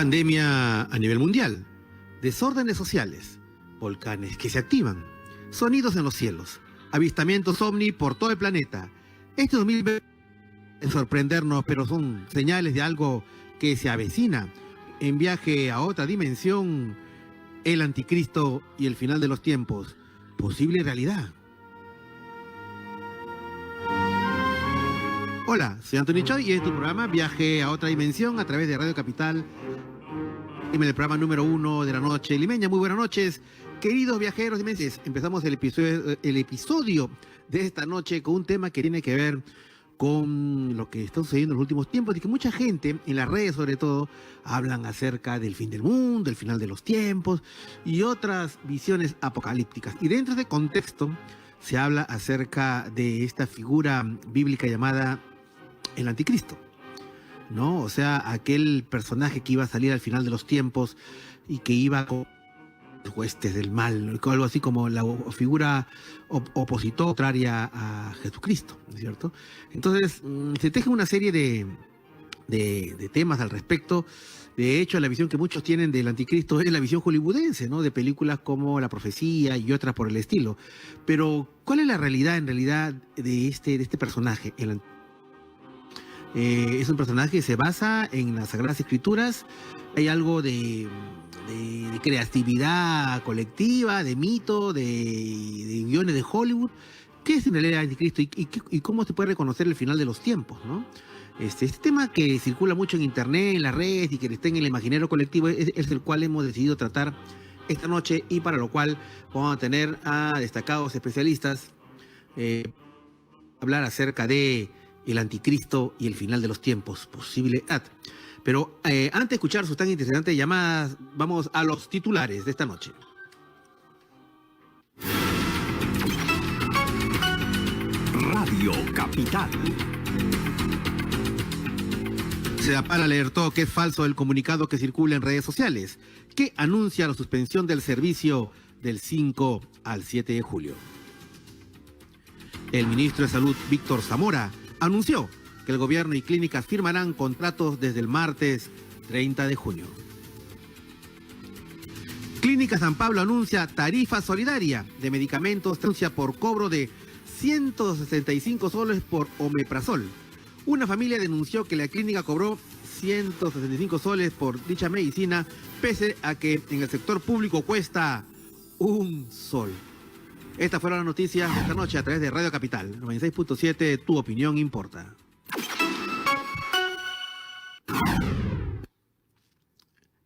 Pandemia a nivel mundial, desórdenes sociales, volcanes que se activan, sonidos en los cielos, avistamientos ovni por todo el planeta. Este 2020 es sorprendernos, pero son señales de algo que se avecina. En viaje a otra dimensión, el anticristo y el final de los tiempos, posible realidad. Hola, soy Anthony Choi y este es tu programa Viaje a otra dimensión a través de Radio Capital, en el programa número 1 de la noche limeña. Muy buenas noches, queridos viajeros dimensionales. Empezamos el episodio de esta noche con un tema que tiene que ver con lo que está sucediendo en los últimos tiempos y que mucha gente, en las redes sobre todo, hablan acerca del fin del mundo, el final de los tiempos y otras visiones apocalípticas. Y dentro de este contexto se habla acerca de esta figura bíblica llamada el anticristo, ¿no? O sea, aquel personaje que iba a salir al final de los tiempos y que iba con huestes del mal, algo así como la figura opositora, contraria a Jesucristo, ¿no es cierto? Entonces, se teje una serie de temas al respecto. De hecho, la visión que muchos tienen del anticristo es la visión hollywoodense, ¿no? De películas como La Profecía y otras por el estilo. Pero, ¿cuál es la realidad, en realidad, de este personaje? Es un personaje que se basa en las Sagradas Escrituras. Hay algo de creatividad colectiva, de mito, de guiones de Hollywood. ¿Qué es en realidad el anticristo y cómo se puede reconocer el final de los tiempos, ¿no? Este tema que circula mucho en internet, en las redes y que está en el imaginario colectivo es el cual hemos decidido tratar esta noche, y para lo cual vamos a tener a destacados especialistas hablar acerca de el anticristo y el final de los tiempos, posible. Pero antes de escuchar sus tan interesantes llamadas, vamos a los titulares de esta noche. Radio Capital. SEDAPAL alertó que es falso el comunicado que circula en redes sociales, que anuncia la suspensión del servicio del 5 al 7 de julio. El ministro de Salud, Víctor Zamora, anunció que el gobierno y clínicas firmarán contratos desde el martes 30 de junio. Clínica San Pablo anuncia tarifa solidaria de medicamentos, anuncia por cobro de 165 soles por omeprazol. Una familia denunció que la clínica cobró 165 soles por dicha medicina, pese a que en el sector público cuesta un sol. Estas fueron las noticias de esta noche a través de Radio Capital 96.7, tu opinión importa.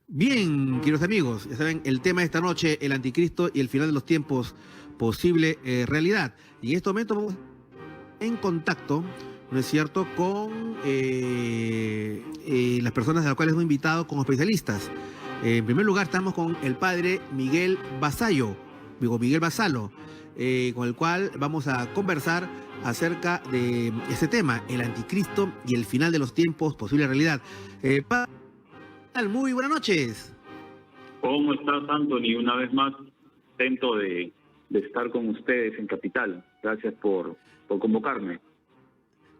Bien, queridos amigos, ya saben, el tema de esta noche, el anticristo y el final de los tiempos, posible realidad. Y en este momento vamos en contacto, ¿no es cierto?, con las personas a las cuales hemos invitado como especialistas. En primer lugar estamos con el padre Miguel Basalo, con el cual vamos a conversar acerca de este tema, el anticristo y el final de los tiempos, posible realidad. Muy buenas noches. ¿Cómo estás, Anthony? Una vez más, contento de estar con ustedes en Capital. Gracias por convocarme.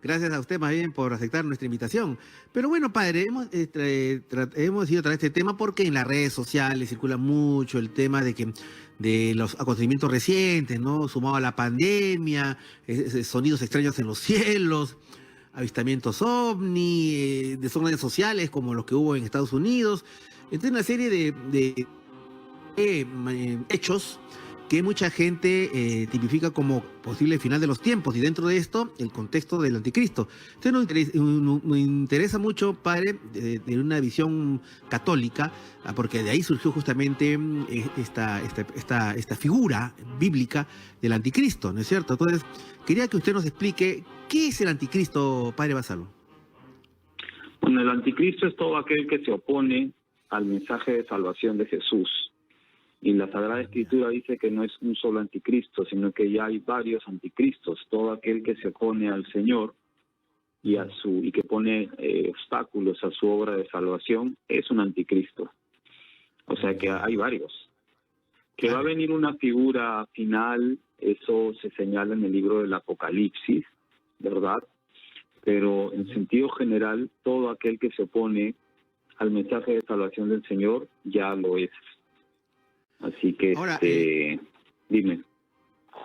Gracias a usted más bien por aceptar nuestra invitación. Pero bueno, padre, hemos decidido traer este tema porque en las redes sociales circula mucho el tema de los acontecimientos recientes, ¿no? Sumado a la pandemia, sonidos extraños en los cielos, avistamientos ovni, desórdenes sociales como los que hubo en Estados Unidos. Entonces, una serie de hechos que mucha gente tipifica como posible final de los tiempos, y dentro de esto, el contexto del anticristo. Entonces nos interesa mucho, padre, de una visión católica, porque de ahí surgió justamente esta figura bíblica del anticristo, ¿no es cierto? Entonces, quería que usted nos explique qué es el anticristo, padre Basalo. Bueno, el anticristo es todo aquel que se opone al mensaje de salvación de Jesús. Y la Sagrada Escritura dice que no es un solo anticristo, sino que ya hay varios anticristos. Todo aquel que se opone al Señor y que pone obstáculos a su obra de salvación es un anticristo. O sea que hay varios. Que va a venir una figura final, eso se señala en el libro del Apocalipsis, ¿verdad? Pero en sentido general, todo aquel que se opone al mensaje de salvación del Señor, ya lo es. Así que, Ahora, dime.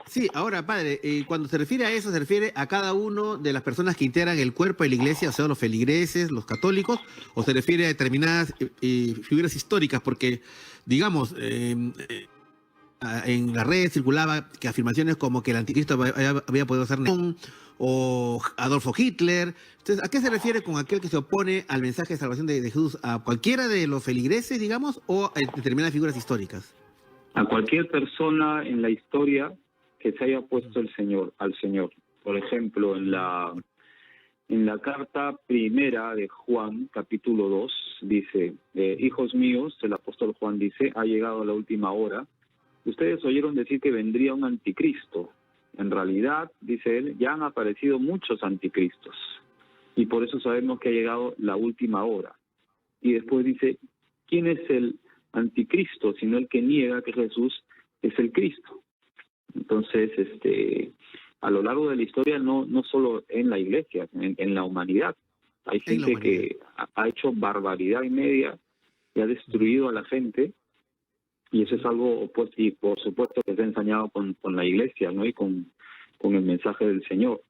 sí, ahora, padre, cuando se refiere a eso, ¿se refiere a cada uno de las personas que integran el cuerpo de la iglesia, o sea, los feligreses, los católicos, o se refiere a determinadas figuras históricas? Porque, digamos, en la red circulaba que afirmaciones como que el anticristo había podido ser Nerón o Adolfo Hitler. Entonces, ¿a qué se refiere con aquel que se opone al mensaje de salvación de Jesús? ¿A cualquiera de los feligreses, digamos, o a determinadas figuras históricas? A cualquier persona en la historia que se haya opuesto al Señor. Por ejemplo, en la carta primera de Juan, capítulo 2, dice, hijos míos, el apóstol Juan dice, ha llegado la última hora. Ustedes oyeron decir que vendría un anticristo. En realidad, dice él, ya han aparecido muchos anticristos. Y por eso sabemos que ha llegado la última hora. Y después dice, ¿quién es el anticristo? Sino el que niega que Jesús es el Cristo. Entonces, a lo largo de la historia, no solo en la iglesia, en la humanidad, hay gente que ha hecho barbaridad y media y ha destruido a la gente. Y eso es algo, pues, y por supuesto que se ha ensañado con la iglesia, ¿no? Y con el mensaje del Señor.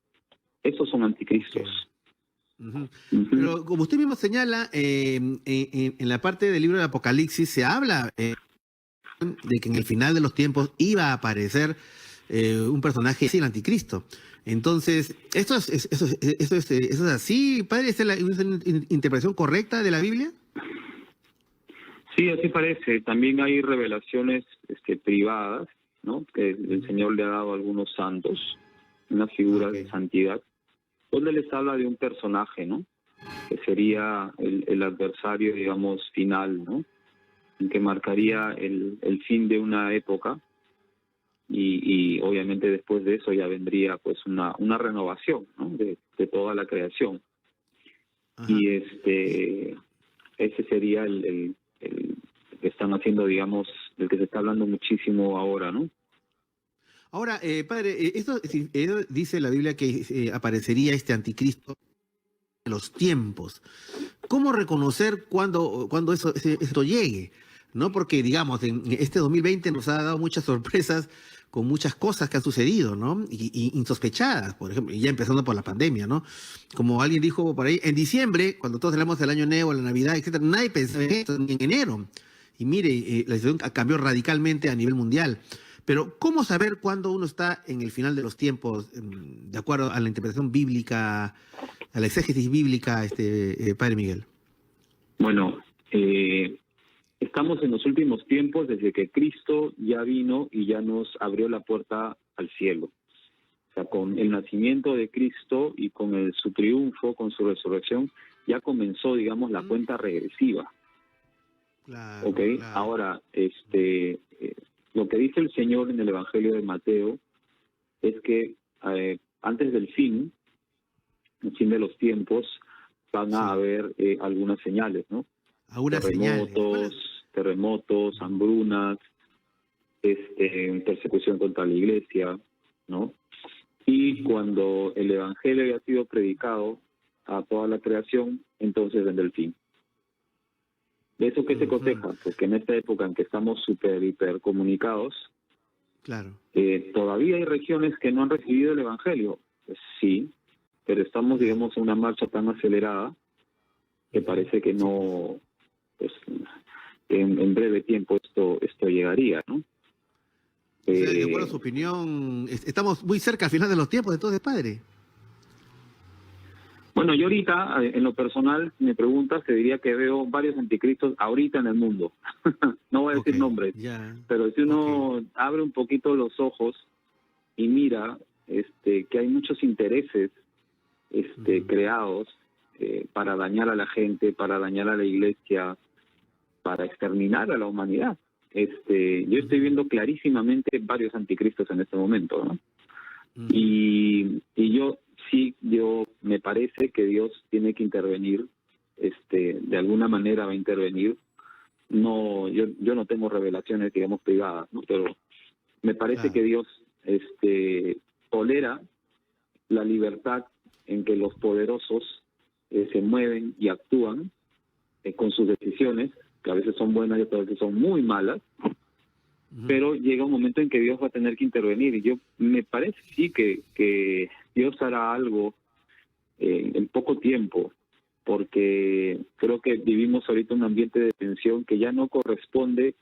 Esos son anticristos. Pero como usted mismo señala, en la parte del libro del Apocalipsis se habla de que en el final de los tiempos iba a aparecer un personaje así, el anticristo. Entonces, ¿eso es así, padre? ¿Es la interpretación correcta de la Biblia? Sí, así parece. También hay revelaciones privadas, ¿no? Que el Señor le ha dado a algunos santos, una figura de santidad, donde les habla de un personaje, ¿no? Que sería el adversario, digamos, final, ¿no? Que marcaría el fin de una época y obviamente después de eso ya vendría pues una renovación, ¿no? de toda la creación. Ajá. Y ese sería el que están haciendo, digamos, del que se está hablando muchísimo ahora, ¿no? Ahora, padre, esto dice la Biblia que aparecería este anticristo en los tiempos. ¿Cómo reconocer cuándo esto llegue? ¿No? Porque, digamos, en este 2020 nos ha dado muchas sorpresas con muchas cosas que han sucedido, ¿no? Y insospechadas, por ejemplo, y ya empezando por la pandemia, ¿no? Como alguien dijo por ahí, en diciembre, cuando todos hablamos del Año Nuevo, la Navidad, etcétera, nadie pensaba en esto, ni en enero. Y mire, la situación cambió radicalmente a nivel mundial. Pero, ¿cómo saber cuándo uno está en el final de los tiempos, de acuerdo a la interpretación bíblica, a la exégesis bíblica, padre Miguel? Bueno, estamos en los últimos tiempos desde que Cristo ya vino y ya nos abrió la puerta al cielo. O sea, con el nacimiento de Cristo y con su triunfo, con su resurrección, ya comenzó, digamos, la cuenta regresiva. Claro, ¿Okay? Claro. Ahora, lo que dice el Señor en el Evangelio de Mateo es que antes del fin de los tiempos, van a haber algunas señales, ¿no? Algunas terremotos, hambrunas, persecución contra la iglesia, ¿no? Y cuando el Evangelio ya ha sido predicado a toda la creación, entonces vendrá el fin. ¿De eso qué se coteja? Porque en esta época en que estamos hiper comunicados, claro, todavía hay regiones que no han recibido el Evangelio. Pues sí, pero estamos, digamos, en una marcha tan acelerada que parece que no, pues, en breve tiempo esto llegaría, ¿no? O sea, de acuerdo a su opinión, estamos muy cerca al final de los tiempos, entonces, padre. Bueno, yo ahorita, en lo personal, si me preguntas, te diría que veo varios anticristos ahorita en el mundo. No voy a decir nombres, pero si uno abre un poquito los ojos y mira que hay muchos intereses creados para dañar a la gente, para dañar a la iglesia, para exterminar a la humanidad. Yo estoy viendo clarísimamente varios anticristos en este momento, ¿no? Y yo me parece que Dios tiene que intervenir, de alguna manera va a intervenir. No, yo no tengo revelaciones, digamos, privadas, ¿no? Pero me parece que Dios tolera la libertad en que los poderosos se mueven y actúan, con sus decisiones, que a veces son buenas y otras veces son muy malas, pero llega un momento en que Dios va a tener que intervenir. Y me parece sí que Dios hará algo en poco tiempo, porque creo que vivimos ahorita un ambiente de tensión que ya no corresponde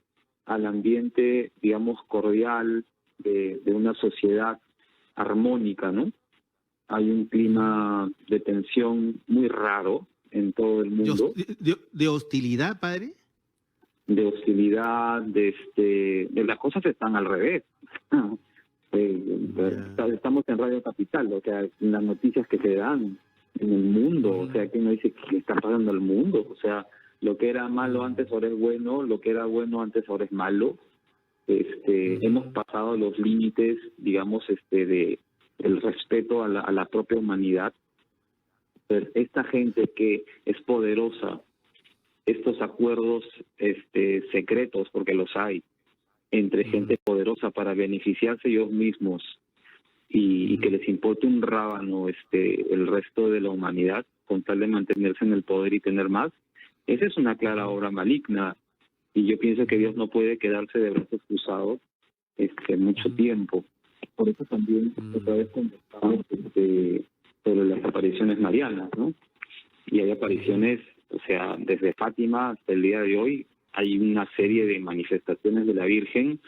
al ambiente, digamos, cordial de una sociedad armónica, ¿no? Hay un clima de tensión muy raro en todo el mundo. ¿De hostilidad, padre? De hostilidad, de las cosas están al revés. Estamos en Radio Capital, o sea, las noticias que se dan en el mundo, o sea, ¿quién no dice qué está pasando al mundo? O sea, lo que era malo antes ahora es bueno, lo que era bueno antes ahora es malo. Hemos pasado los límites, digamos, de el respeto a la propia humanidad. Pero esta gente que es poderosa, estos acuerdos secretos, porque los hay, entre gente poderosa para beneficiarse ellos mismos y que les importe un rábano el resto de la humanidad con tal de mantenerse en el poder y tener más, esa es una clara obra maligna. Y yo pienso que Dios no puede quedarse de brazos cruzados mucho tiempo. Por eso también otra vez conversamos sobre las apariciones marianas, ¿no? Y hay apariciones, o sea, desde Fátima hasta el día de hoy, hay una serie de manifestaciones de la Virgen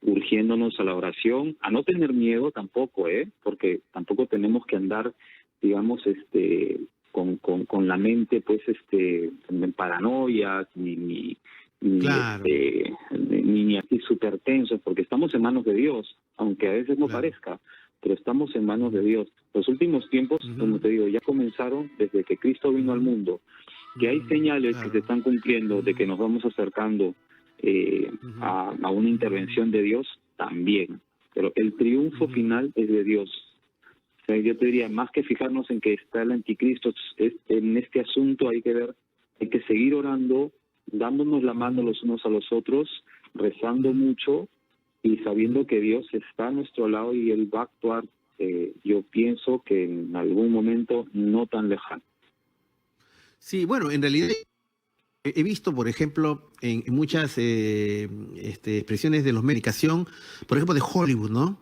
urgiéndonos a la oración, a no tener miedo tampoco, porque tampoco tenemos que andar, digamos, con la mente, pues, en paranoias, ni Claro. ni así súper tensos, porque estamos en manos de Dios, aunque a veces no parezca, pero estamos en manos de Dios. Los últimos tiempos, como te digo, ya comenzaron desde que Cristo vino al mundo, que hay señales que se están cumpliendo de que nos vamos acercando a una intervención de Dios también, pero el triunfo final es de Dios. O sea, yo te diría, más que fijarnos en que está el anticristo, en este asunto hay que seguir orando, dándonos la mano los unos a los otros, rezando mucho y sabiendo que Dios está a nuestro lado y Él va a actuar, yo pienso que en algún momento no tan lejano. Sí, bueno, en realidad he visto, por ejemplo, en muchas expresiones de los medios de comunicación, por ejemplo, de Hollywood, ¿no?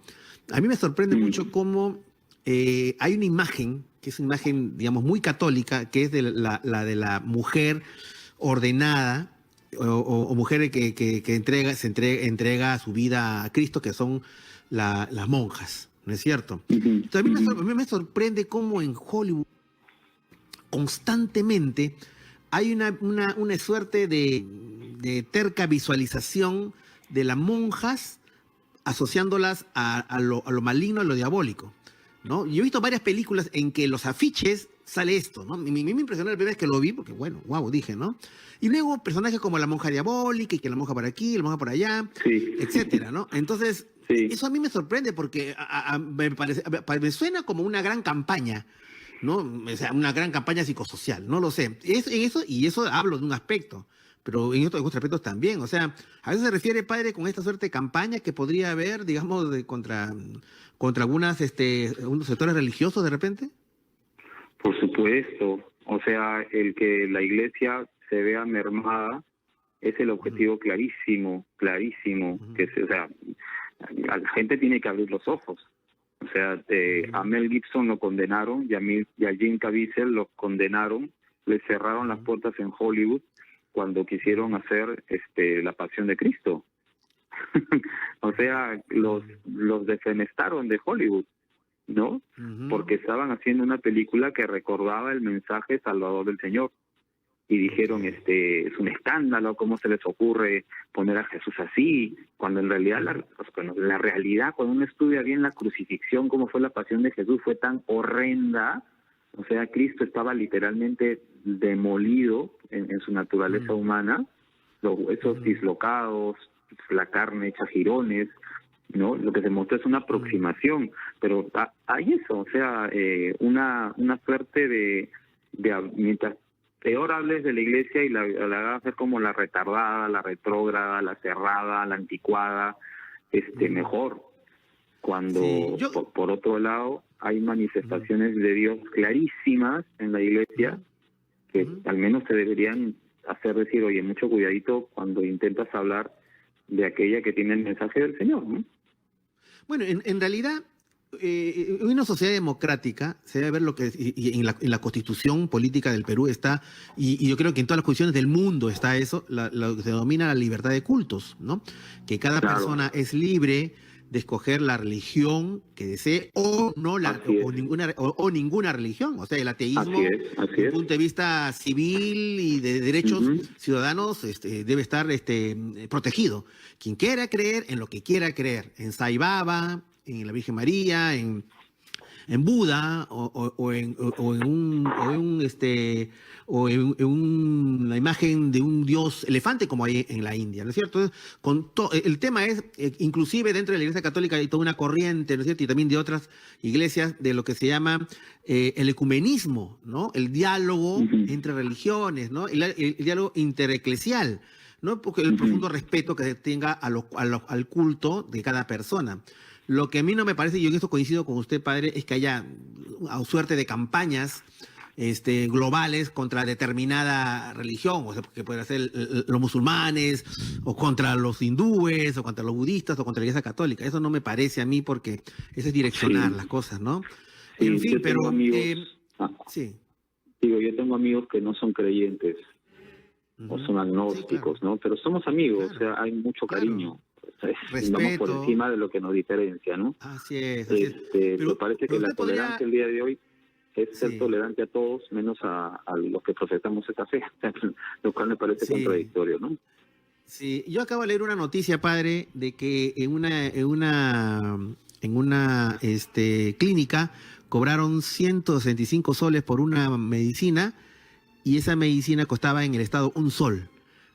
A mí me sorprende mucho cómo hay una imagen, que es una imagen, digamos, muy católica, que es de la de la mujer ordenada o mujer que entrega su vida a Cristo, que son las monjas, ¿no es cierto? Entonces, a mí me sorprende cómo en Hollywood constantemente hay una suerte de terca visualización de las monjas asociándolas a lo maligno, a lo diabólico, ¿no? Yo he visto varias películas en que los afiches sale esto, ¿no? Me impresionó la primera vez que lo vi, porque bueno, wow, dije, ¿no? Y luego personajes como la monja diabólica, y que la monja por aquí, la monja por allá, etcétera, ¿no? Entonces, eso a mí me sorprende porque me suena como una gran campaña, ¿no? O sea, una gran campaña psicosocial, no lo sé. Eso hablo de un aspecto, pero en otros aspectos también. O sea, a veces se refiere, padre, con esta suerte de campaña que podría haber, digamos, contra algunos sectores religiosos de repente. Por supuesto. O sea, el que la iglesia se vea mermada es el objetivo clarísimo, o sea, la gente tiene que abrir los ojos. O sea, a Mel Gibson lo condenaron y a Jim Caviezel lo condenaron, le cerraron las puertas en Hollywood cuando quisieron hacer La Pasión de Cristo. O sea, los defenestraron de Hollywood, ¿no? Porque estaban haciendo una película que recordaba el mensaje salvador del Señor. Y dijeron, es un escándalo, ¿cómo se les ocurre poner a Jesús así? Cuando en realidad, la realidad, cuando uno estudia bien la crucifixión, cómo fue la pasión de Jesús, fue tan horrenda. O sea, Cristo estaba literalmente demolido en su naturaleza humana, los huesos dislocados, la carne hecha jirones, ¿no? Lo que se muestra es una aproximación, pero hay eso, o sea, una suerte de mientras peor hables de la iglesia y la hagas ver como la retardada, la retrógrada, la cerrada, la anticuada, mejor. Cuando, por otro lado, hay manifestaciones de Dios clarísimas en la iglesia que al menos te deberían hacer decir, oye, mucho cuidadito cuando intentas hablar de aquella que tiene el mensaje del Señor, ¿no? Bueno, en realidad, en una sociedad democrática se debe ver lo que, y en la constitución política del Perú está, y yo creo que en todas las constituciones del mundo está eso, lo que se denomina la libertad de cultos, ¿no? Que cada Claro. persona es libre de escoger la religión que desee o no Así es. ninguna religión. O sea, el ateísmo, Así es, así desde un es. punto de vista civil y de derechos Ujú. ciudadanos, debe estar protegido. Quien quiera creer en lo que quiera creer, en Sai Baba, en la Virgen María, en Buda o en una imagen de un dios elefante como hay en la India, ¿no es cierto? El tema es, inclusive dentro de la Iglesia Católica hay toda una corriente, ¿no es cierto? Y también de otras iglesias de lo que se llama el ecumenismo, ¿no? El diálogo Ujú. entre religiones, ¿no? El diálogo intereclesial, ¿no? Porque el profundo respeto que tenga al culto de cada persona. Lo que a mí no me parece, y en esto coincido con usted, padre, es que haya suerte de campañas globales contra determinada religión, o sea, que pueden ser los musulmanes, o contra los hindúes, o contra los budistas, o contra la Iglesia Católica. Eso no me parece a mí porque eso es direccionar Sí, las cosas, ¿no? En sí, fin, yo tengo pero amigos, ah, sí. yo tengo amigos que no son creyentes o Ujú. son Sí, claro, agnósticos, ¿no? Pero somos amigos, o claro, sea, hay mucho claro. cariño. O sea, vamos por Respeto, encima de lo que nos diferencia, ¿no? así es, así es. Me Pero, parece pero que la usted tolerancia podría, el día de hoy es ser sí, tolerante a todos, menos a los que profesamos esta fe, lo cual me parece sí. contradictorio, ¿no? Sí, yo acabo de leer una noticia, padre, de que en una clínica cobraron 165 soles por una medicina y esa medicina costaba en el estado un sol,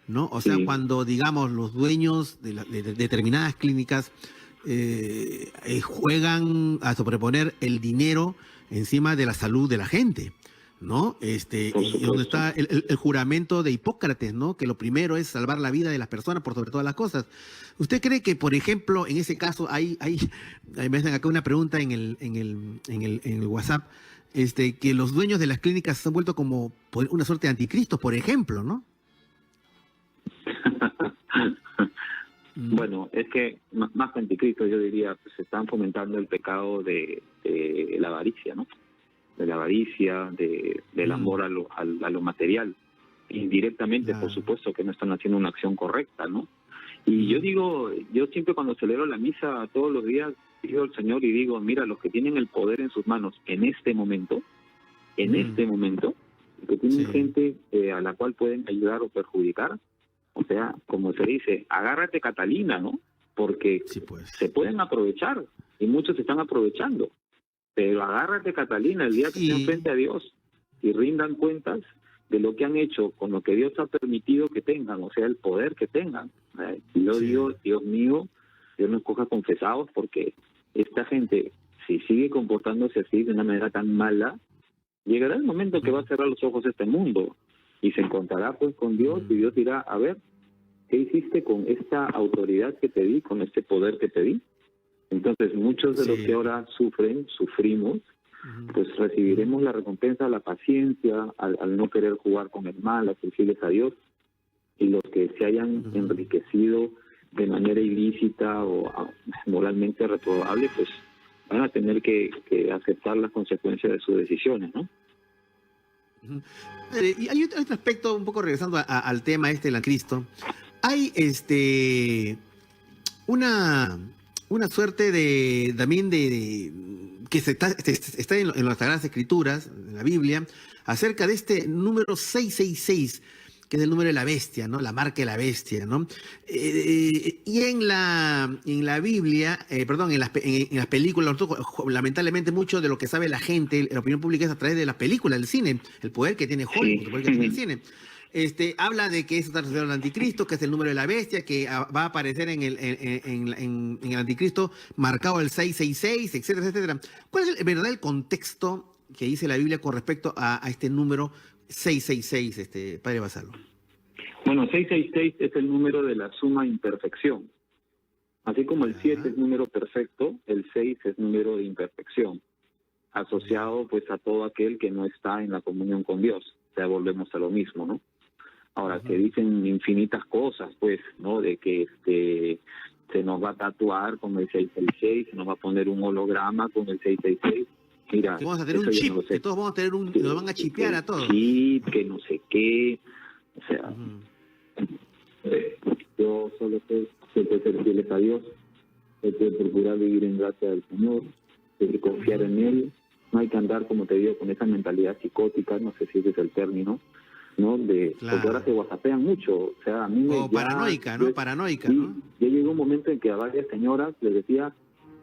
¿no? O sea, Sí, cuando, digamos, los dueños de determinadas clínicas juegan a sobreponer el dinero encima de la salud de la gente, ¿no? por Y donde supuesto. está el juramento de Hipócrates, ¿no? Que lo primero es salvar la vida de las personas por sobre todas las cosas. ¿Usted cree que, por ejemplo, en ese caso me hacen acá una pregunta en el WhatsApp, que los dueños de las clínicas se han vuelto como una suerte de anticristos, por ejemplo, ¿no? Mm, Bueno, es que más que anticristo, yo diría, pues están fomentando el pecado de la avaricia, ¿no? De la avaricia, del mm, amor a lo material. Indirectamente, por claro. supuesto, que no están haciendo una acción correcta, ¿no? Y yo Mm, digo, yo siempre cuando celebro la misa todos los días, pido al Señor y digo, mira, los que tienen el poder en sus manos en mm, este momento, que tienen sí. gente a la cual pueden ayudar o perjudicar, o sea, como se dice, agárrate Catalina, ¿no? Porque Sí, pues. se pueden aprovechar y muchos se están aprovechando, pero agárrate Catalina el día que estén Sí. frente a Dios y rindan cuentas de lo que han hecho con lo que Dios ha permitido que tengan, o sea, el poder que tengan. Y yo Sí. digo, Dios mío, Dios nos coja confesados porque esta gente, si sigue comportándose así de una manera tan mala, llegará el momento que va a Ujú, cerrar los ojos a este mundo y se encontrará pues con Dios y mm, Dios dirá, a ver, ¿qué hiciste con esta autoridad que te di, con este poder que te di? Entonces muchos de los que sí. ahora sufrimos, Ujú, pues ujú, recibiremos la recompensa, la paciencia, al no querer jugar con el mal, a ser fieles a Dios, y los que se hayan ujú. enriquecido de manera ilícita o moralmente reprobable, pues van a tener que aceptar las consecuencias de sus decisiones, ¿no? Ujú. Y hay otro aspecto, un poco regresando al tema del Cristo. Hay una, una suerte también que está en las Sagradas Escrituras, en la Biblia, acerca de este número 666, que es el número de la bestia, ¿no? La marca de la bestia, ¿no? Y en la Biblia, perdón, en las películas, lamentablemente mucho de lo que sabe la gente, la opinión pública es a través de las películas, del cine, el poder que tiene Hollywood, Sí, el poder que tiene el cine. Habla de que eso está asociado al anticristo, que es el número de la bestia, que va a aparecer en el anticristo marcado el 666, etcétera, etcétera. ¿Cuál es el verdadero contexto que dice la Biblia con respecto a este número 666, padre Basalo? bueno, 666 es el número de la suma imperfección. Así como el 7 Ya, es número perfecto, el 6 es número de imperfección, ya. asociado pues a todo aquel que no está en la comunión con Dios. O sea, volvemos a lo mismo, ¿no? Ahora, que dicen infinitas cosas, pues, ¿no? De que se nos va a tatuar con el 666, se nos va a poner un holograma con el 666. Mira, Que vamos a tener un eso yo chip, no lo sé. que todos vamos a tener un, Que- nos van a chipear que a todos. chip, que no sé qué. O sea, Ujú. yo solo sé siempre ser fieles a Dios, hay que procurar vivir en gracia del Señor, hay que confiar en Él. No hay que andar, como te digo, con esa mentalidad psicótica, no sé si ese es el término, ¿no? Claro. Porque ahora se whatsappean mucho, o sea, a mí me... O paranoica, ¿no? Paranoica, sí, ¿no? ya llegó un momento en que a varias señoras les decía,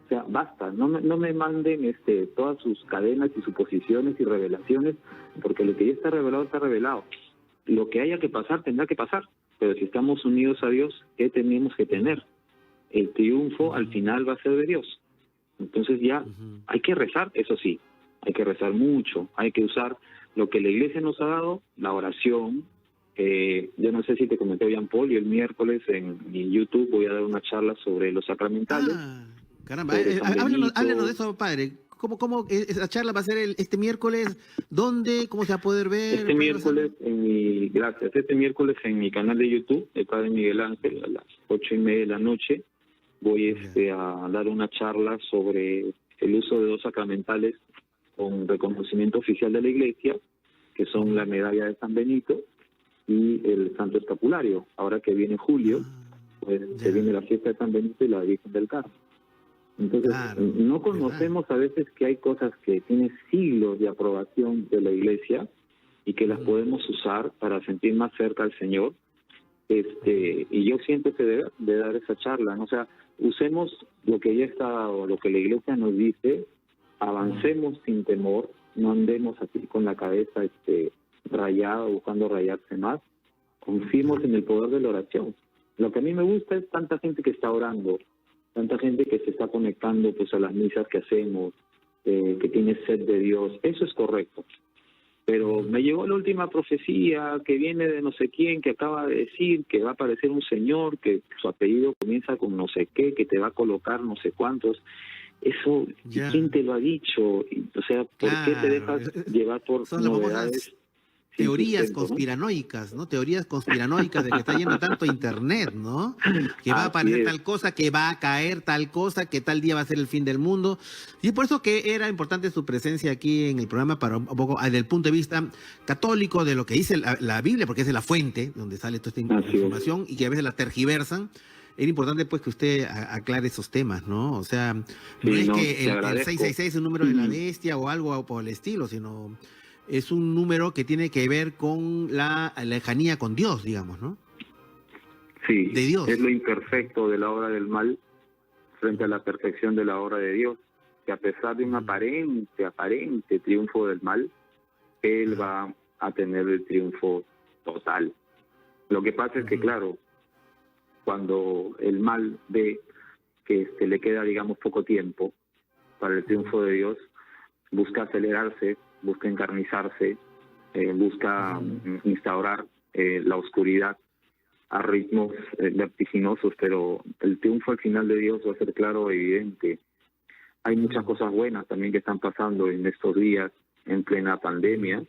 o sea, basta, no me manden todas sus cadenas y suposiciones y revelaciones, porque lo que ya está revelado está revelado. Lo que haya que pasar tendrá que pasar, pero si estamos unidos a Dios, ¿qué tenemos que tener? El triunfo al final va a ser de Dios. Entonces ya Ujú. hay que rezar, eso sí, hay que rezar mucho, hay que usar lo que la iglesia nos ha dado, la oración. Yo no sé si te comenté, Jean Paul, y el miércoles en mi YouTube voy a dar una charla sobre los sacramentales. Ah, caramba, sobre San Benito. háblenos de eso, padre. ¿Cómo esa charla va a ser este miércoles? ¿Dónde? ¿Cómo se va a poder ver? Este miércoles este miércoles en mi canal de YouTube, el Padre Miguel Ángel, a las 8:30 de la noche, voy a dar una charla sobre el uso de 2 sacramentales con reconocimiento oficial de la Iglesia, que son la medalla de San Benito y el Santo Escapulario. Ahora que viene julio, pues Ya. se viene la fiesta de San Benito y la Virgen del Carmen. Entonces, Claro, no conocemos a veces que hay cosas que tienen siglos de aprobación de la Iglesia y que las podemos usar para sentir más cerca al Señor. Y yo siento que debe de dar esa charla, ¿no? O sea, usemos lo que ya está, o lo que la Iglesia nos dice, avancemos sin temor, no andemos así con la cabeza rayada, buscando rayarse más, confiemos en el poder de la oración. Lo que a mí me gusta es tanta gente que está orando, tanta gente que se está conectando pues a las misas que hacemos, que tiene sed de Dios. Eso es correcto. Pero me llegó la última profecía que viene de no sé quién, que acaba de decir que va a aparecer un señor, que su apellido comienza con no sé qué, que te va a colocar no sé cuántos. Eso, Ya. ¿quién te lo ha dicho? O sea, ¿por qué te Claro. dejas llevar por Son las novedades? famosas teorías sustento, ¿no? conspiranoicas, ¿no? Teorías conspiranoicas de que está lleno tanto internet, ¿no? Que va a Así aparecer es. tal cosa, que va a caer tal cosa, que tal día va a ser el fin del mundo. Y es por eso que era importante su presencia aquí en el programa para un poco, desde el punto de vista católico, de lo que dice la Biblia, porque es la fuente donde sale toda esta Así es. información y que a veces la tergiversan. Era importante pues que usted aclare esos temas, ¿no? O sea, no Sí, es no, que te el agradezco. 666 es un número de la bestia o algo por el estilo, sino es un número que tiene que ver con la lejanía con Dios, digamos, ¿no? Sí, De Dios. es lo imperfecto de la obra del mal frente a la perfección de la obra de Dios, que a pesar de un aparente triunfo del mal, Él va a tener el triunfo total. Lo que pasa es que, claro, cuando el mal ve que le queda, digamos, poco tiempo para el triunfo de Dios, busca acelerarse, busca encarnizarse, busca instaurar la oscuridad a ritmos vertiginosos, pero el triunfo al final de Dios va a ser claro e evidente. Hay muchas cosas buenas también que están pasando en estos días en plena pandemia.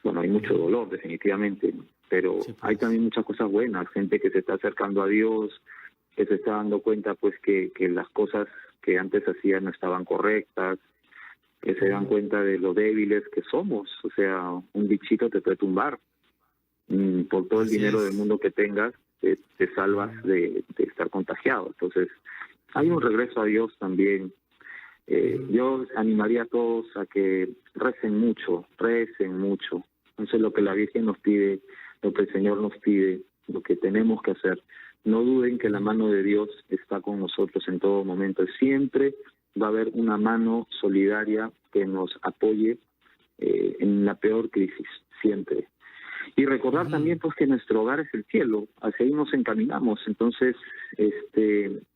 Bueno, hay mucho dolor definitivamente, pero Sí, pues. hay también muchas cosas buenas, gente que se está acercando a Dios, que se está dando cuenta pues que las cosas que antes hacían no estaban correctas, que se dan cuenta de lo débiles que somos. O sea, un bichito te puede tumbar. Por todo el Así dinero es. del mundo que tengas, te salvas de estar contagiado. Entonces, hay un regreso a Dios también. Yo animaría a todos a que recen mucho. Eso es lo que la Virgen nos pide, lo que el Señor nos pide, lo que tenemos que hacer. No duden que la mano de Dios está con nosotros en todo momento. Siempre va a haber una mano solidaria que nos apoye en la peor crisis, siempre. Y recordar también pues que nuestro hogar es el cielo, hacia ahí nos encaminamos. Entonces,